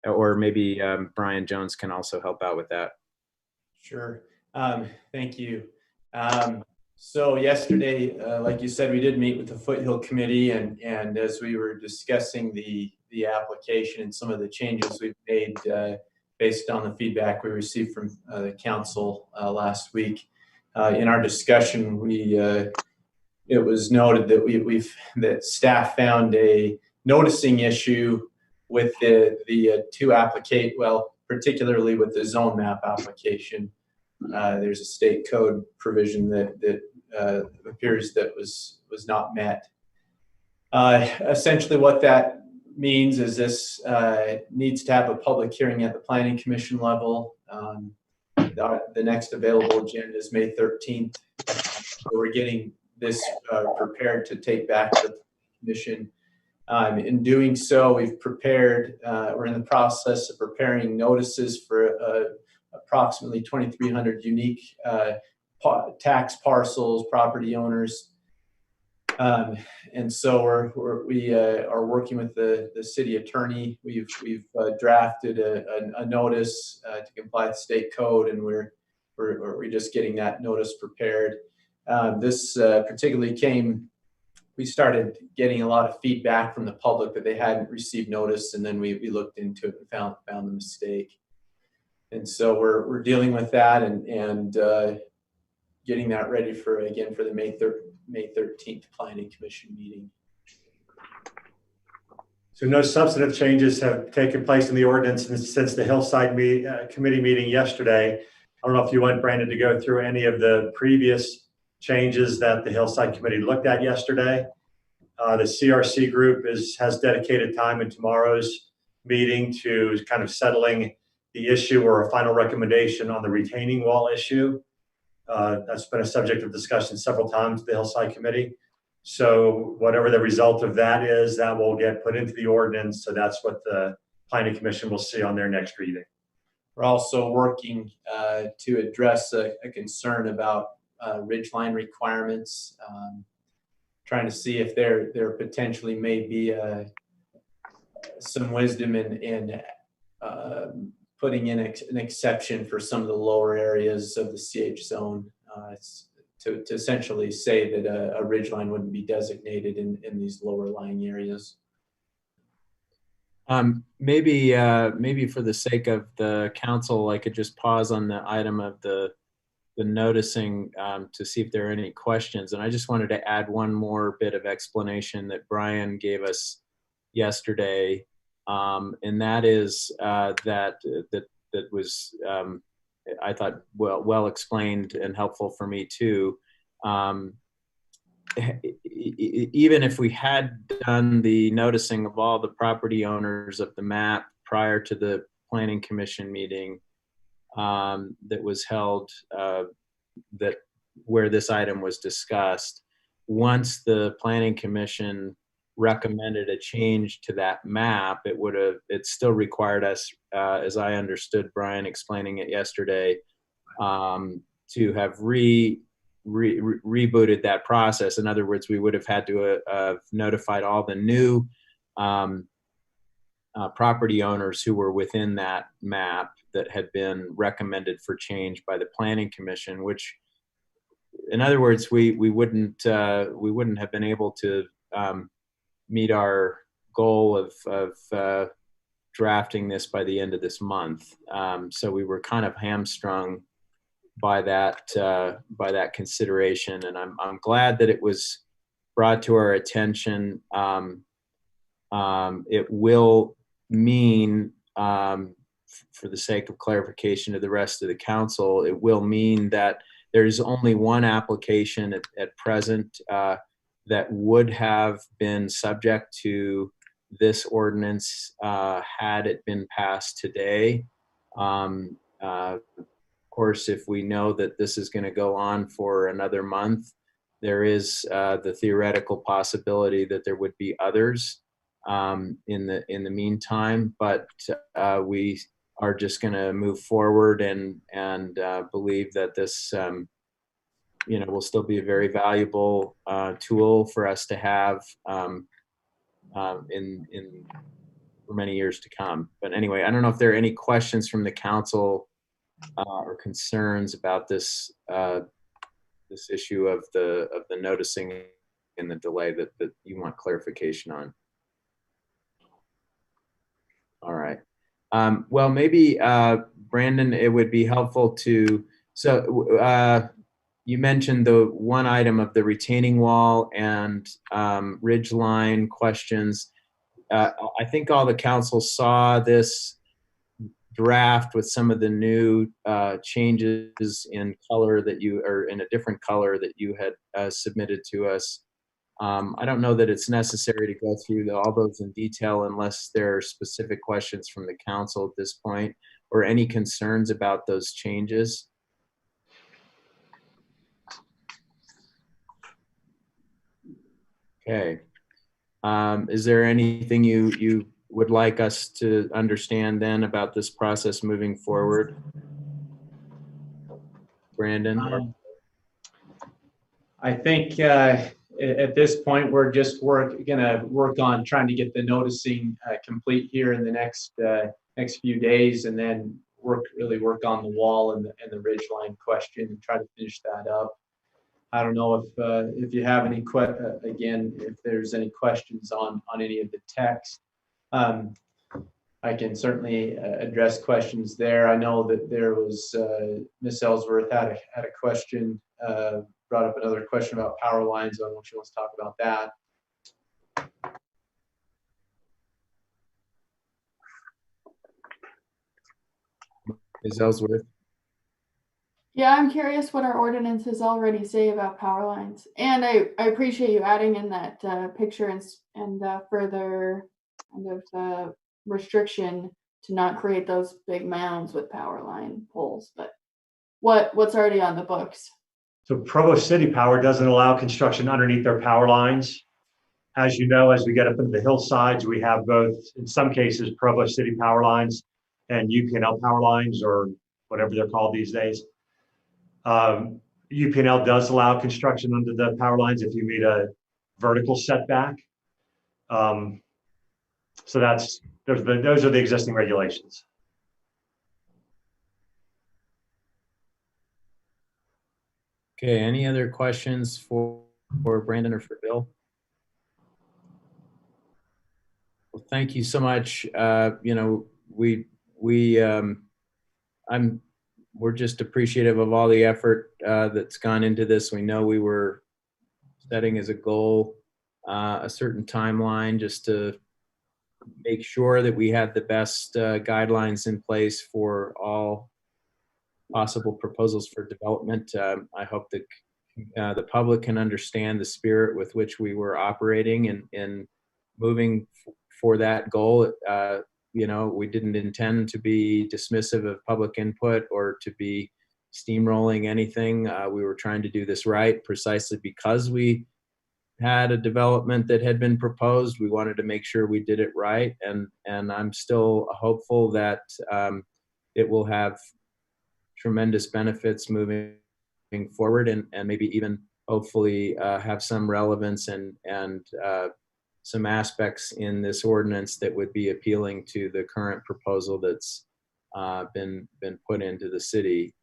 A: Or maybe Brian Jones can also help out with that.
M: Sure. Thank you. So yesterday, like you said, we did meet with the Foothill Committee, and as we were discussing the application and some of the changes we've made based on the feedback we received from the council last week, in our discussion, it was noted that that staff found a noticing issue with the two applicate, well, particularly with the zone map application. There's a state code provision that appears that was not met. Essentially what that means is this needs to have a public hearing at the Planning Commission level. The next available agenda is May 13th. So we're getting this prepared to take back to the Commission. In doing so, we've prepared, we're in the process of preparing notices for approximately 2,300 unique tax parcels, property owners. And so we are working with the city attorney. We've drafted a notice to comply with state code, and we're just getting that notice prepared. This particularly we started getting a lot of feedback from the public that they hadn't received notice, and then we looked into it and found the mistake. And so we're dealing with that and getting that ready for the May 13th Planning Commission meeting.
N: So no substantive changes have taken place in the ordinance since the Hillside Committee meeting yesterday. I don't know if you want Brandon to go through any of the previous changes that the Hillside Committee looked at yesterday. The CRC group has dedicated time in tomorrow's meeting to kind of settling the issue or a final recommendation on the retaining wall issue. That's been a subject of discussion several times at the Hillside Committee. So whatever the result of that is, that will get put into the ordinance. So that's what the Planning Commission will see on their next reading.
M: We're also working to address a concern about ridgeline requirements, trying to see if there potentially may be some wisdom in putting in an exception for some of the lower areas of the CH zone to essentially say that a ridgeline wouldn't be designated in these lower lying areas.
A: Maybe for the sake of the council, I could just pause on the item of the noticing to see if there are any questions. And I just wanted to add one more bit of explanation that Brian gave us yesterday, and that is that was I thought well explained and helpful for me too. Even if we had done the noticing of all the property owners of the map prior to the planning commission meeting that was held, that where this item was discussed, once the planning commission recommended a change to that map, it still required us, as I understood Brian explaining it yesterday, to have rebooted that process. In other words, we would have had to have notified all the new property owners who were within that map that had been recommended for change by the planning commission, which, in other words, we wouldn't have been able to meet our goal of drafting this by the end of this month. So we were kind of hamstrung by that consideration, and I'm glad that it was brought to our attention. It will mean, for the sake of clarification to the rest of the council, it will mean that there's only one application at present that would have been subject to this ordinance had it been passed today. Of course, if we know that this is going to go on for another month, there is the theoretical possibility that there would be others in the meantime. But we are just going to move forward and believe that this will still be a very valuable tool for us to have for many years to come. But anyway, I don't know if there are any questions from the council or concerns about this this issue of the noticing and the delay that you want clarification on. All right. Well, maybe Brandon, it would be helpful to, you mentioned the one item of the retaining wall and ridge line questions. I think all the council saw this draft with some of the new changes in color that or in a different color that you had submitted to us. I don't know that it's necessary to go through all those in detail unless there are specific questions from the council at this point or any concerns about those changes. Okay. Is there anything you would like us to understand then about this process moving forward? Brandon?
M: I think at this point, we're just going to work on trying to get the noticing complete here in the next few days, and then really work on the wall and the ridge line question and try to finish that up. I don't know if you have any if there's any questions on any of the text. I can certainly address questions there. I know that there was Ms. Ellsworth had a question, brought up another question about power lines. I don't know if she wants to talk about that.
A: Ms. Ellsworth.
F: Yeah, I'm curious what our ordinances already say about power lines. And I appreciate you adding in that picture and further kind of restriction to not create those big mounds with power line poles. But what's already on the books?
N: So Provo City Power doesn't allow construction underneath their power lines. As you know, as we get up into the hillsides, we have both, in some cases, Provo City power lines and UPNL power lines, or whatever they're called these days. UPNL does allow construction under the power lines if you meet a vertical setback. So those are the existing regulations.
A: Okay, any other questions for Brandon or for Bill? Well, thank you so much. You know, we're just appreciative of all the effort that's gone into this. We know we were setting as a goal a certain timeline just to make sure that we had the best guidelines in place for all possible proposals for development. I hope that the public can understand the spirit with which we were operating and moving for that goal. You know, we didn't intend to be dismissive of public input or to be steamrolling anything. We were trying to do this right precisely because we had a development that had been proposed. We wanted to make sure we did it right. And I'm still hopeful that it will have tremendous benefits moving forward and maybe even hopefully have some relevance and some aspects in this ordinance that would be appealing to the current proposal that's been put into the city,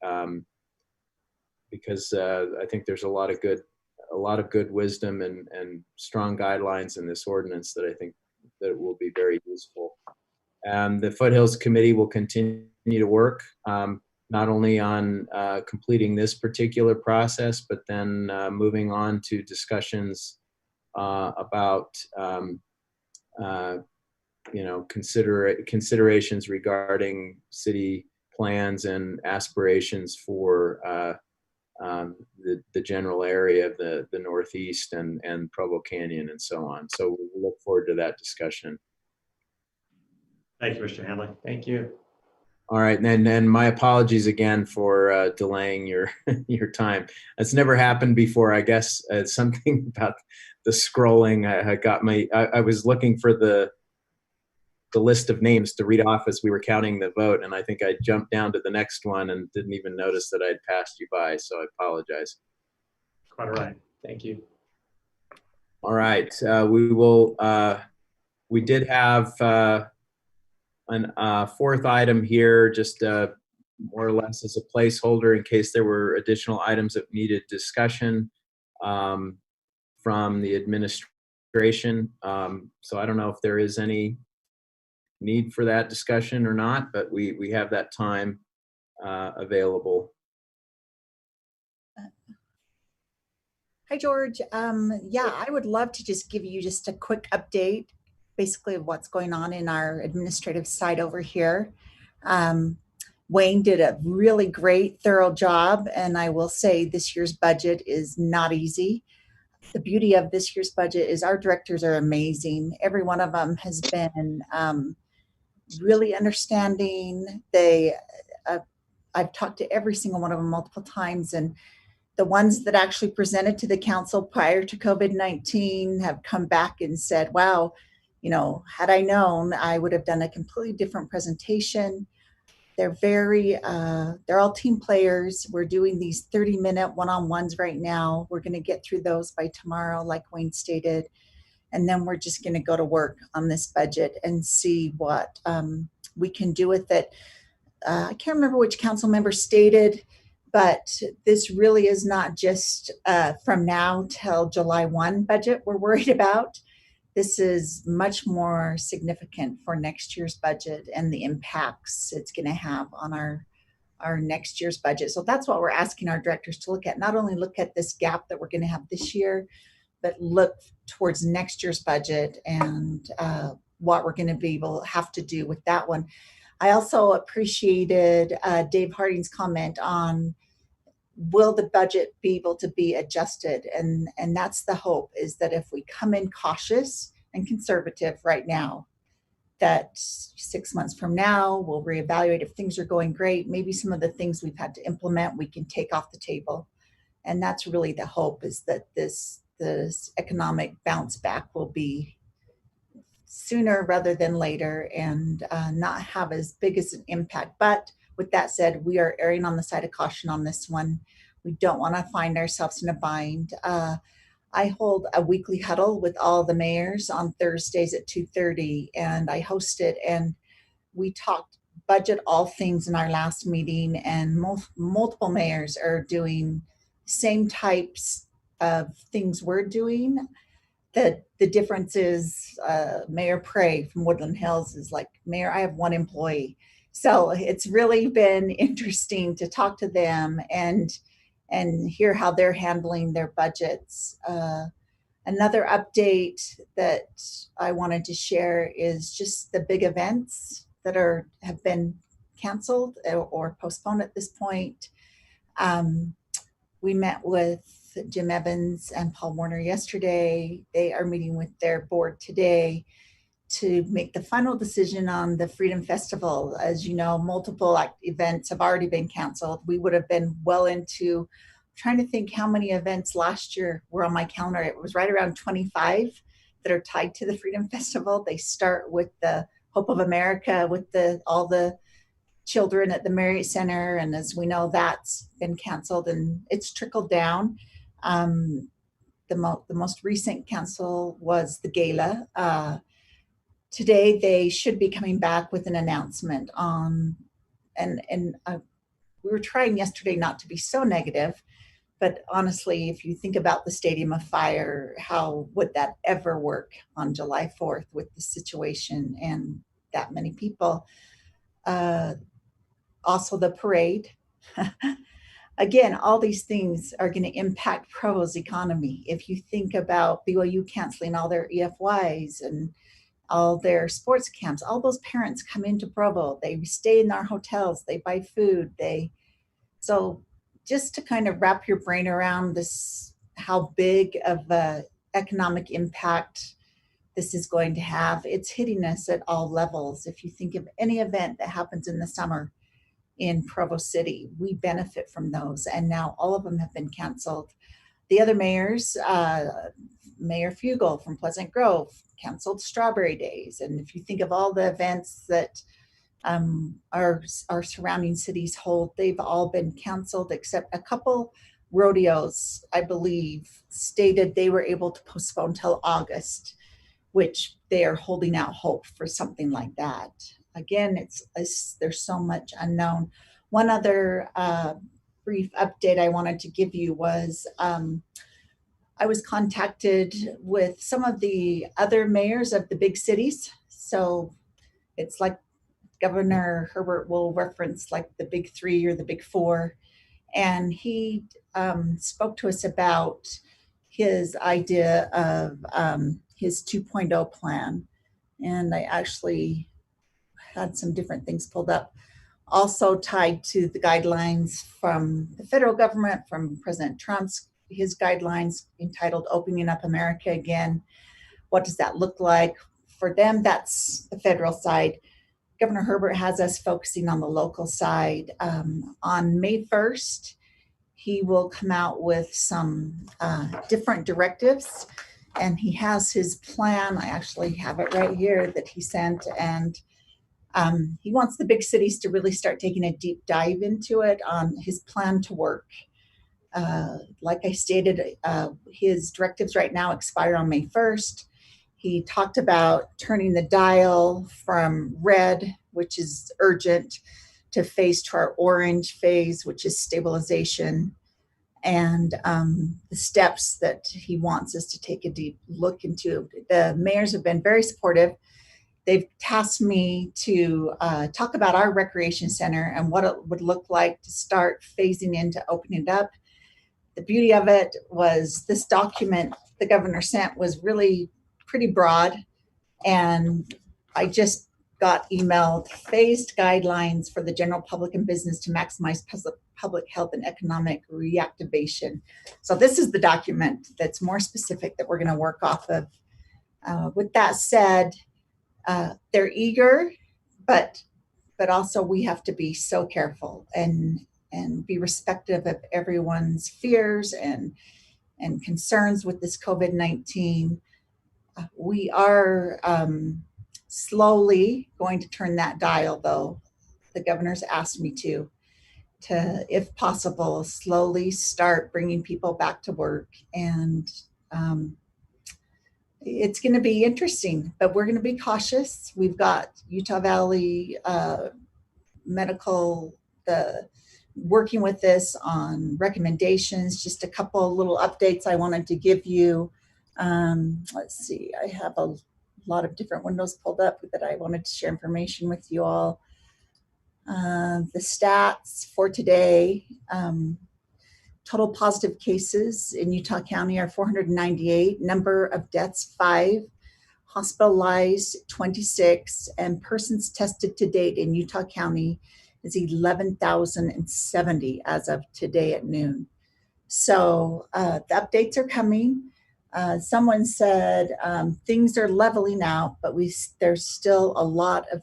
A: because I think there's a lot of good wisdom and strong guidelines in this ordinance that I think that will be very useful. The Foothills Committee will continue to work not only on completing this particular process, but then moving on to discussions about you know, considerations regarding city plans and aspirations for the general area of the Northeast and Provo Canyon and so on. So we look forward to that discussion.
N: Thank you, Mr. Hanley.
M: Thank you.
A: All right, and then my apologies again for delaying your time. That's never happened before. I guess something about the scrolling. I was looking for the list of names to read off as we were counting the vote, and I think I jumped down to the next one and didn't even notice that I'd passed you by. So I apologize.
N: Quite all right. Thank you.
A: All right, we will. We did have a fourth item here, just more or less as a placeholder in case there were additional items that needed discussion from the administration. So I don't know if there is any need for that discussion or not, but we have that time available.
O: Hi, George. Yeah, I would love to just give you just a quick update, basically of what's going on in our administrative side over here. Wayne did a really great, thorough job, and I will say this year's budget is not easy. The beauty of this year's budget is our directors are amazing. Every one of them has been really understanding. I've talked to every single one of them multiple times, and the ones that actually presented to the council prior to COVID-19 have come back and said, wow, you know, had I known, I would have done a completely different presentation. They're they're all team players. We're doing these 30-minute one-on-ones right now. We're going to get through those by tomorrow, like Wayne stated. And then we're just going to go to work on this budget and see what we can do with it. I can't remember which council member stated, but this really is not just from now till July 1 budget we're worried about. This is much more significant for next year's budget and the impacts it's going to have on our next year's budget. So that's what we're asking our directors to look at. Not only look at this gap that we're going to have this year, but look towards next year's budget and what we're going to be able to have to do with that one. I also appreciated Dave Harding's comment on will the budget be able to be adjusted? And that's the hope, is that if we come in cautious and conservative right now, that 6 months from now, we'll reevaluate if things are going great. Maybe some of the things we've had to implement, we can take off the table. And that's really the hope, is that this economic bounce back will be sooner rather than later and not have as big as an impact. But with that said, we are erring on the side of caution on this one. we don't want to find ourselves in a bind. I hold a weekly huddle with all the mayors on Thursdays at 2:30, and I host it, and we talked budget all things in our last meeting, and multiple mayors are doing same types of things we're doing. The difference is Mayor Prey from Woodland Hills is like, Mayor, I have one employee. So it's really been interesting to talk to them and hear how they're handling their budgets. Another update that I wanted to share is just the big events that have been canceled or postponed at this point. We met with Jim Evans and Paul Warner yesterday. They are meeting with their board today to make the final decision on the Freedom Festival. As you know, multiple events have already been canceled. We would have been well into trying to think how many events last year were on my calendar. It was right around 25 that are tied to the Freedom Festival. They start with the Hope of America, with all the children at the Marriott Center, and as we know, that's been canceled and it's trickled down. The most recent cancel was the gala. Today they should be coming back with an announcement on, and we were trying yesterday not to be so negative, but honestly, if you think about the Stadium of Fire, how would that ever work on July 4th with the situation and that many people? Also the parade. Again, all these things are going to impact Provo's economy. If you think about BYU canceling all their EFYs and all their sports camps, all those parents come into Provo, they stay in our hotels, they buy food, so just to kind of wrap your brain around this, how big of a economic impact this is going to have, it's hitting us at all levels. If you think of any event that happens in the summer in Provo City, we benefit from those, and now all of them have been canceled. The other mayors, Mayor Fugel from Pleasant Grove canceled Strawberry Days, and if you think of all the events that our surrounding cities hold, they've all been canceled except a couple rodeos, I believe, stated they were able to postpone till August, which they are holding out hope for something like that. Again, there's so much unknown. One other brief update I wanted to give you was I was contacted with some of the other mayors of the big cities. So it's like Governor Herbert will reference like the big three or the big four. And he spoke to us about his idea of his 2.0 plan. And I actually had some different things pulled up, also tied to the guidelines from the federal government, from President Trump's, his guidelines entitled Opening Up America Again. What does that look like? For them, that's the federal side. Governor Herbert has us focusing on the local side. On May 1st, he will come out with some different directives, and he has his plan. I actually have it right here that he sent, and he wants the big cities to really start taking a deep dive into it on his plan to work. Like I stated, his directives right now expire on May 1st. He talked about turning the dial from red, which is urgent, to our orange phase, which is stabilization, and the steps that he wants us to take a deep look into. The mayors have been very supportive. They've tasked me to talk about our recreation center and what it would look like to start phasing into opening it up. The beauty of it was this document the governor sent was really pretty broad, and I just got emailed phased guidelines for the general public and business to maximize public health and economic reactivation. So this is the document that's more specific that we're going to work off of. With that said, they're eager, but also we have to be so careful and be respectful of everyone's fears and concerns with this COVID-19. We are slowly going to turn that dial, though. The governor's asked me to. to, if possible, slowly start bringing people back to work. And it's going to be interesting, but we're going to be cautious. We've got Utah Valley Medical working with this on recommendations. Just a couple little updates I wanted to give you. Let's see, I have a lot of different windows pulled up that I wanted to share information with you all. The stats for today, total positive cases in Utah County are 498, number of deaths 5, hospitalized 26, and persons tested to date in Utah County is 11,070 as of today at noon. So the updates are coming. Someone said things are leveling out, but there's still a lot of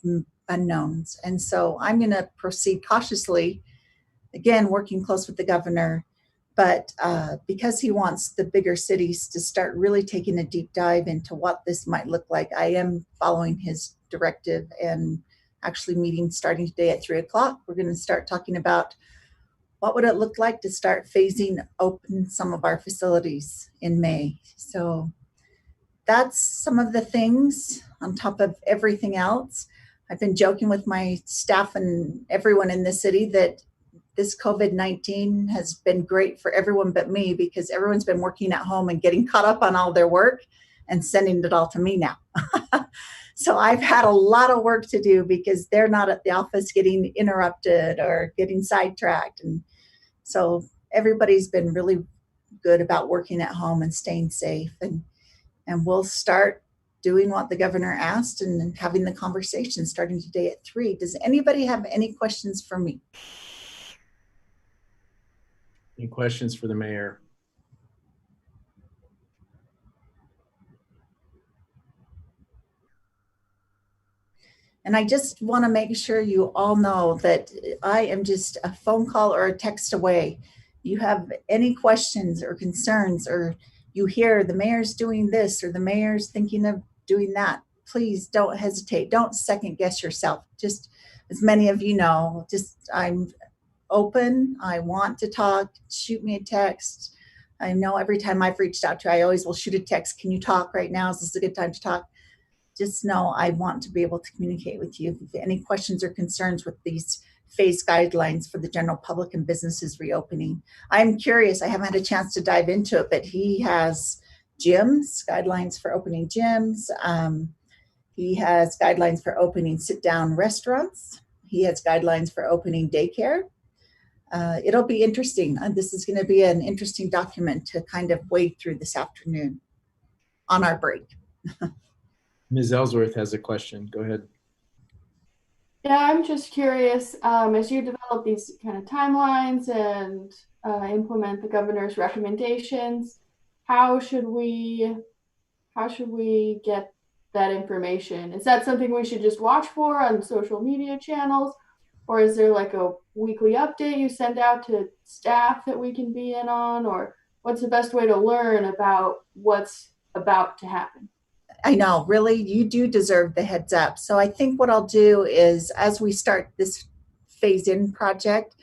O: unknowns. And so I'm going to proceed cautiously, again, working close with the governor, but because he wants the bigger cities to start really taking a deep dive into what this might look like, I am following his directive and actually meeting starting today at 3 o'clock. We're going to start talking about what would it look like to start phasing open some of our facilities in May. So that's some of the things on top of everything else. I've been joking with my staff and everyone in the city that this COVID-19 has been great for everyone but me, because everyone's been working at home and getting caught up on all their work and sending it all to me now. So I've had a lot of work to do because they're not at the office getting interrupted or getting sidetracked. And so everybody's been really good about working at home and staying safe. And we'll start doing what the governor asked and having the conversation starting today at 3. Does anybody have any questions for me?
A: Any questions for the mayor?
O: And I just want to make sure you all know that I am just a phone call or a text away. You have any questions or concerns, or you hear the mayor's doing this or the mayor's thinking of doing that, please don't hesitate. Don't second guess yourself. Just as many of you know, I'm open. I want to talk. Shoot me a text. I know every time I've reached out to you, I always will shoot a text. Can you talk right now? Is this a good time to talk? Just know I want to be able to communicate with you. If you have any questions or concerns with these phase guidelines for the general public and businesses reopening. I'm curious, I haven't had a chance to dive into it, but he has gyms, guidelines for opening gyms. He has guidelines for opening sit-down restaurants. He has guidelines for opening daycare. It'll be interesting. This is going to be an interesting document to kind of wade through this afternoon on our break.
A: Ms. Ellsworth has a question. Go ahead.
F: Yeah, I'm just curious, as you develop these kind of timelines and implement the governor's recommendations, how should we get that information? Is that something we should just watch for on social media channels? Or is there like a weekly update you send out to staff that we can be in on? Or what's the best way to learn about what's about to happen?
O: I know, really, you do deserve the heads up. So I think what I'll do is, as we start this phase-in project,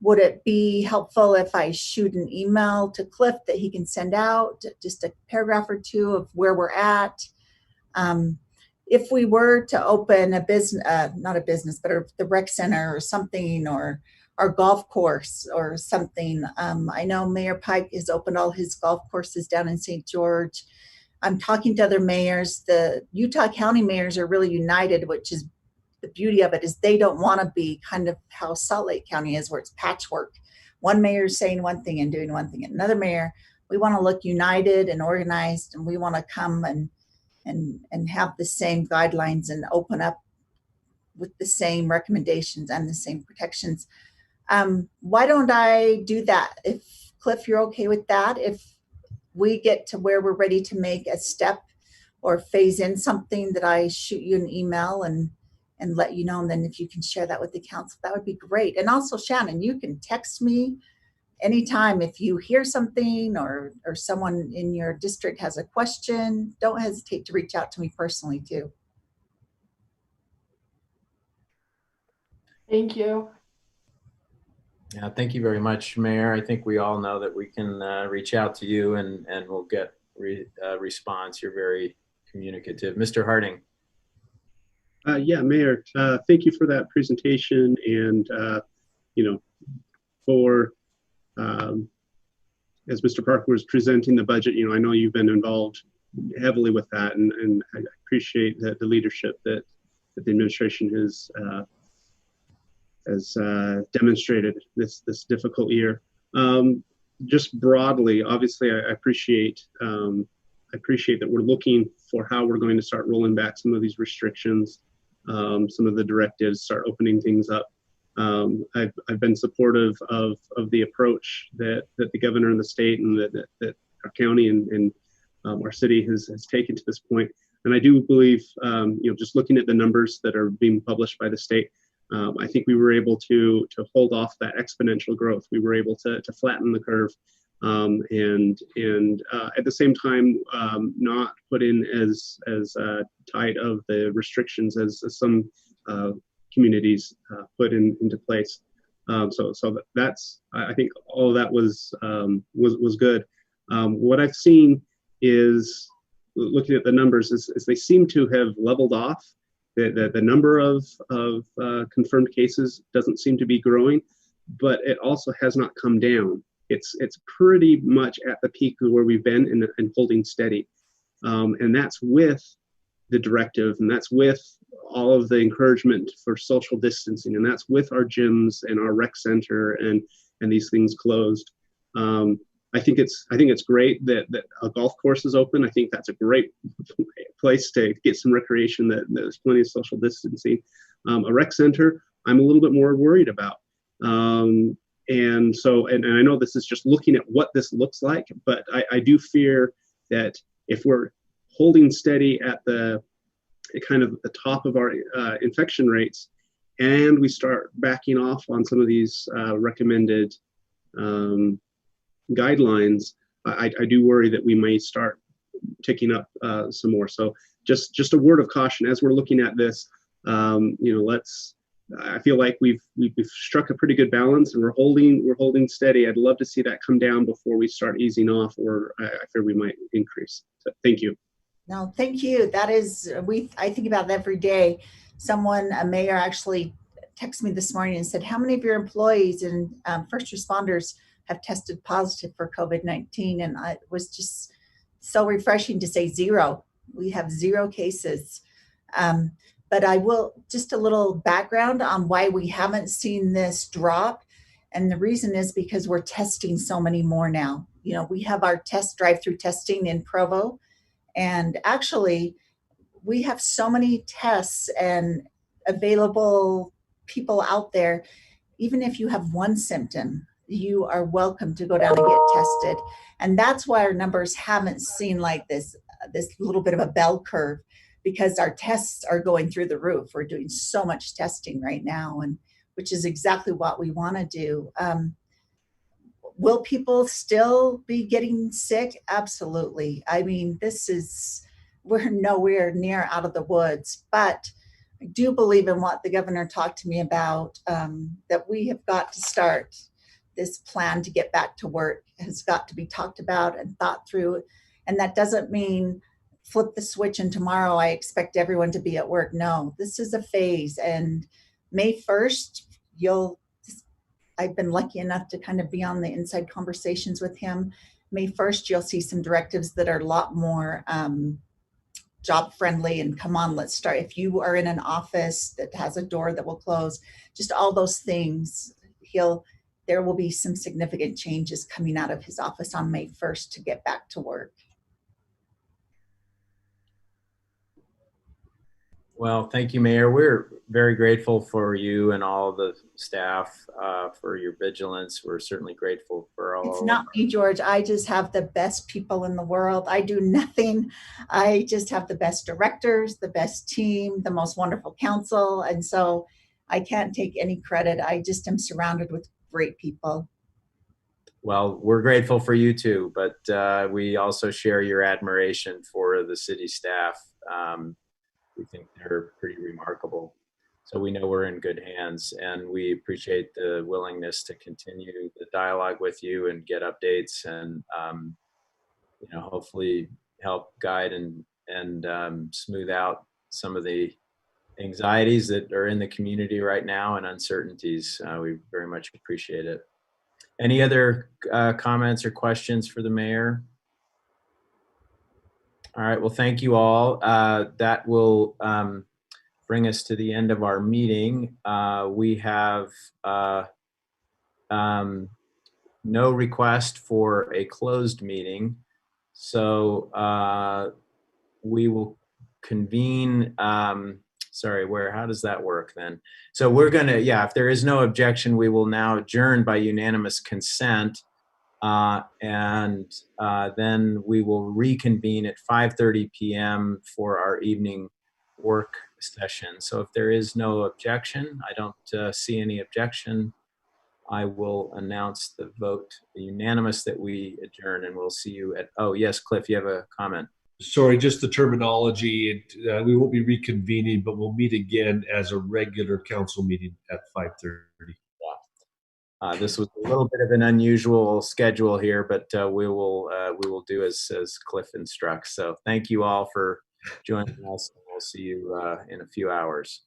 O: would it be helpful if I shoot an email to Cliff that he can send out, just a paragraph or two of where we're at? If we were to open a business, not a business, but the rec center or something, or our golf course or something. I know Mayor Pike has opened all his golf courses down in St. George. I'm talking to other mayors. The Utah County mayors are really united, which is the beauty of it, is they don't want to be kind of how Salt Lake County is, where it's patchwork. One mayor is saying one thing and doing one thing, and another mayor. We want to look united and organized, and we want to come and have the same guidelines and open up with the same recommendations and the same protections. Why don't I do that? If Cliff, you're okay with that? If we get to where we're ready to make a step or phase in something, that I shoot you an email and let you know. And then if you can share that with the council, that would be great. And also, Shannon, you can text me anytime if you hear something or someone in your district has a question. Don't hesitate to reach out to me personally too.
F: Thank you.
A: Yeah, thank you very much, Mayor. I think we all know that we can reach out to you and we'll get response. You're very communicative. Mr. Harding.
G: Yeah, Mayor, thank you for that presentation and, you know, for, as Mr. Parker was presenting the budget, you know, I know you've been involved heavily with that, and I appreciate the leadership that the administration has demonstrated this difficult year. Just broadly, obviously, I appreciate that we're looking for how we're going to start rolling back some of these restrictions, some of the directives, start opening things up. I've been supportive of the approach that the governor and the state and that our county and our city has taken to this point. And I do believe, you know, just looking at the numbers that are being published by the state, I think we were able to hold off that exponential growth. We were able to flatten the curve, and at the same time, not put in as tight of the restrictions as some communities put into place. So that's, I think all of that was good. What I've seen is, looking at the numbers, is they seem to have leveled off. The number of confirmed cases doesn't seem to be growing, but it also has not come down. It's pretty much at the peak where we've been and holding steady. And that's with the directive, and that's with all of the encouragement for social distancing, and that's with our gyms and our rec center and these things closed. I think it's great that a golf course is open. I think that's a great place to get some recreation. That there's plenty of social distancing. A rec center, I'm a little bit more worried about. And I know this is just looking at what this looks like, but I do fear that if we're holding steady at the kind of the top of our infection rates, and we start backing off on some of these recommended guidelines, I do worry that we may start ticking up some more. So just a word of caution as we're looking at this. You know, I feel like we've struck a pretty good balance, and we're holding steady. I'd love to see that come down before we start easing off, or I fear we might increase. So thank you.
O: No, thank you. That is, I think about it every day. A mayor actually texted me this morning and said, how many of your employees and first responders have tested positive for COVID-19? And it was just so refreshing to say 0. We have 0 cases. But I will, just a little background on why we haven't seen this drop. And the reason is because we're testing so many more now. You know, we have our drive-through testing in Provo. And actually, we have so many tests and available people out there. Even if you have one symptom, you are welcome to go down and get tested. And that's why our numbers haven't seen like this little bit of a bell curve, because our tests are going through the roof. We're doing so much testing right now, and which is exactly what we want to do. Will people still be getting sick? Absolutely. I mean, we're nowhere near out of the woods, but I do believe in what the governor talked to me about, that we have got to start this plan to get back to work. Has got to be talked about and thought through. And that doesn't mean flip the switch and tomorrow I expect everyone to be at work. No, this is a phase. And May 1st, I've been lucky enough to kind of be on the inside conversations with him. May 1st, you'll see some directives that are a lot more job friendly, and come on, let's start. If you are in an office that has a door that will close, just all those things, there will be some significant changes coming out of his office on May 1st to get back to work.
A: Well, thank you, Mayor. We're very grateful for you and all the staff for your vigilance. We're certainly grateful for all.
O: It's not me, George. I just have the best people in the world. I do nothing. I just have the best directors, the best team, the most wonderful council. And so I can't take any credit. I just am surrounded with great people.
A: Well, we're grateful for you too, but we also share your admiration for the city staff. We think they're pretty remarkable. so we know we're in good hands. And we appreciate the willingness to continue the dialogue with you and get updates, and hopefully help guide and smooth out some of the anxieties that are in the community right now and uncertainties. We very much appreciate it. Any other comments or questions for the mayor? All right, well, thank you all. That will bring us to the end of our meeting. We have no request for a closed meeting, so we will convene. Sorry, how does that work then? So we're gonna, if there is no objection, we will now adjourn by unanimous consent. And then we will reconvene at 5:30 p.m. for our evening work session. So if there is no objection, I don't see any objection, I will announce the vote unanimous that we adjourn, and we'll see you at, oh yes, Cliff, you have a comment.
H: Sorry, just the terminology. We won't be reconvening, but we'll meet again as a regular council meeting at 5:30.
A: This was a little bit of an unusual schedule here, but we will do as Cliff instructs. So thank you all for joining us. We'll see you in a few hours.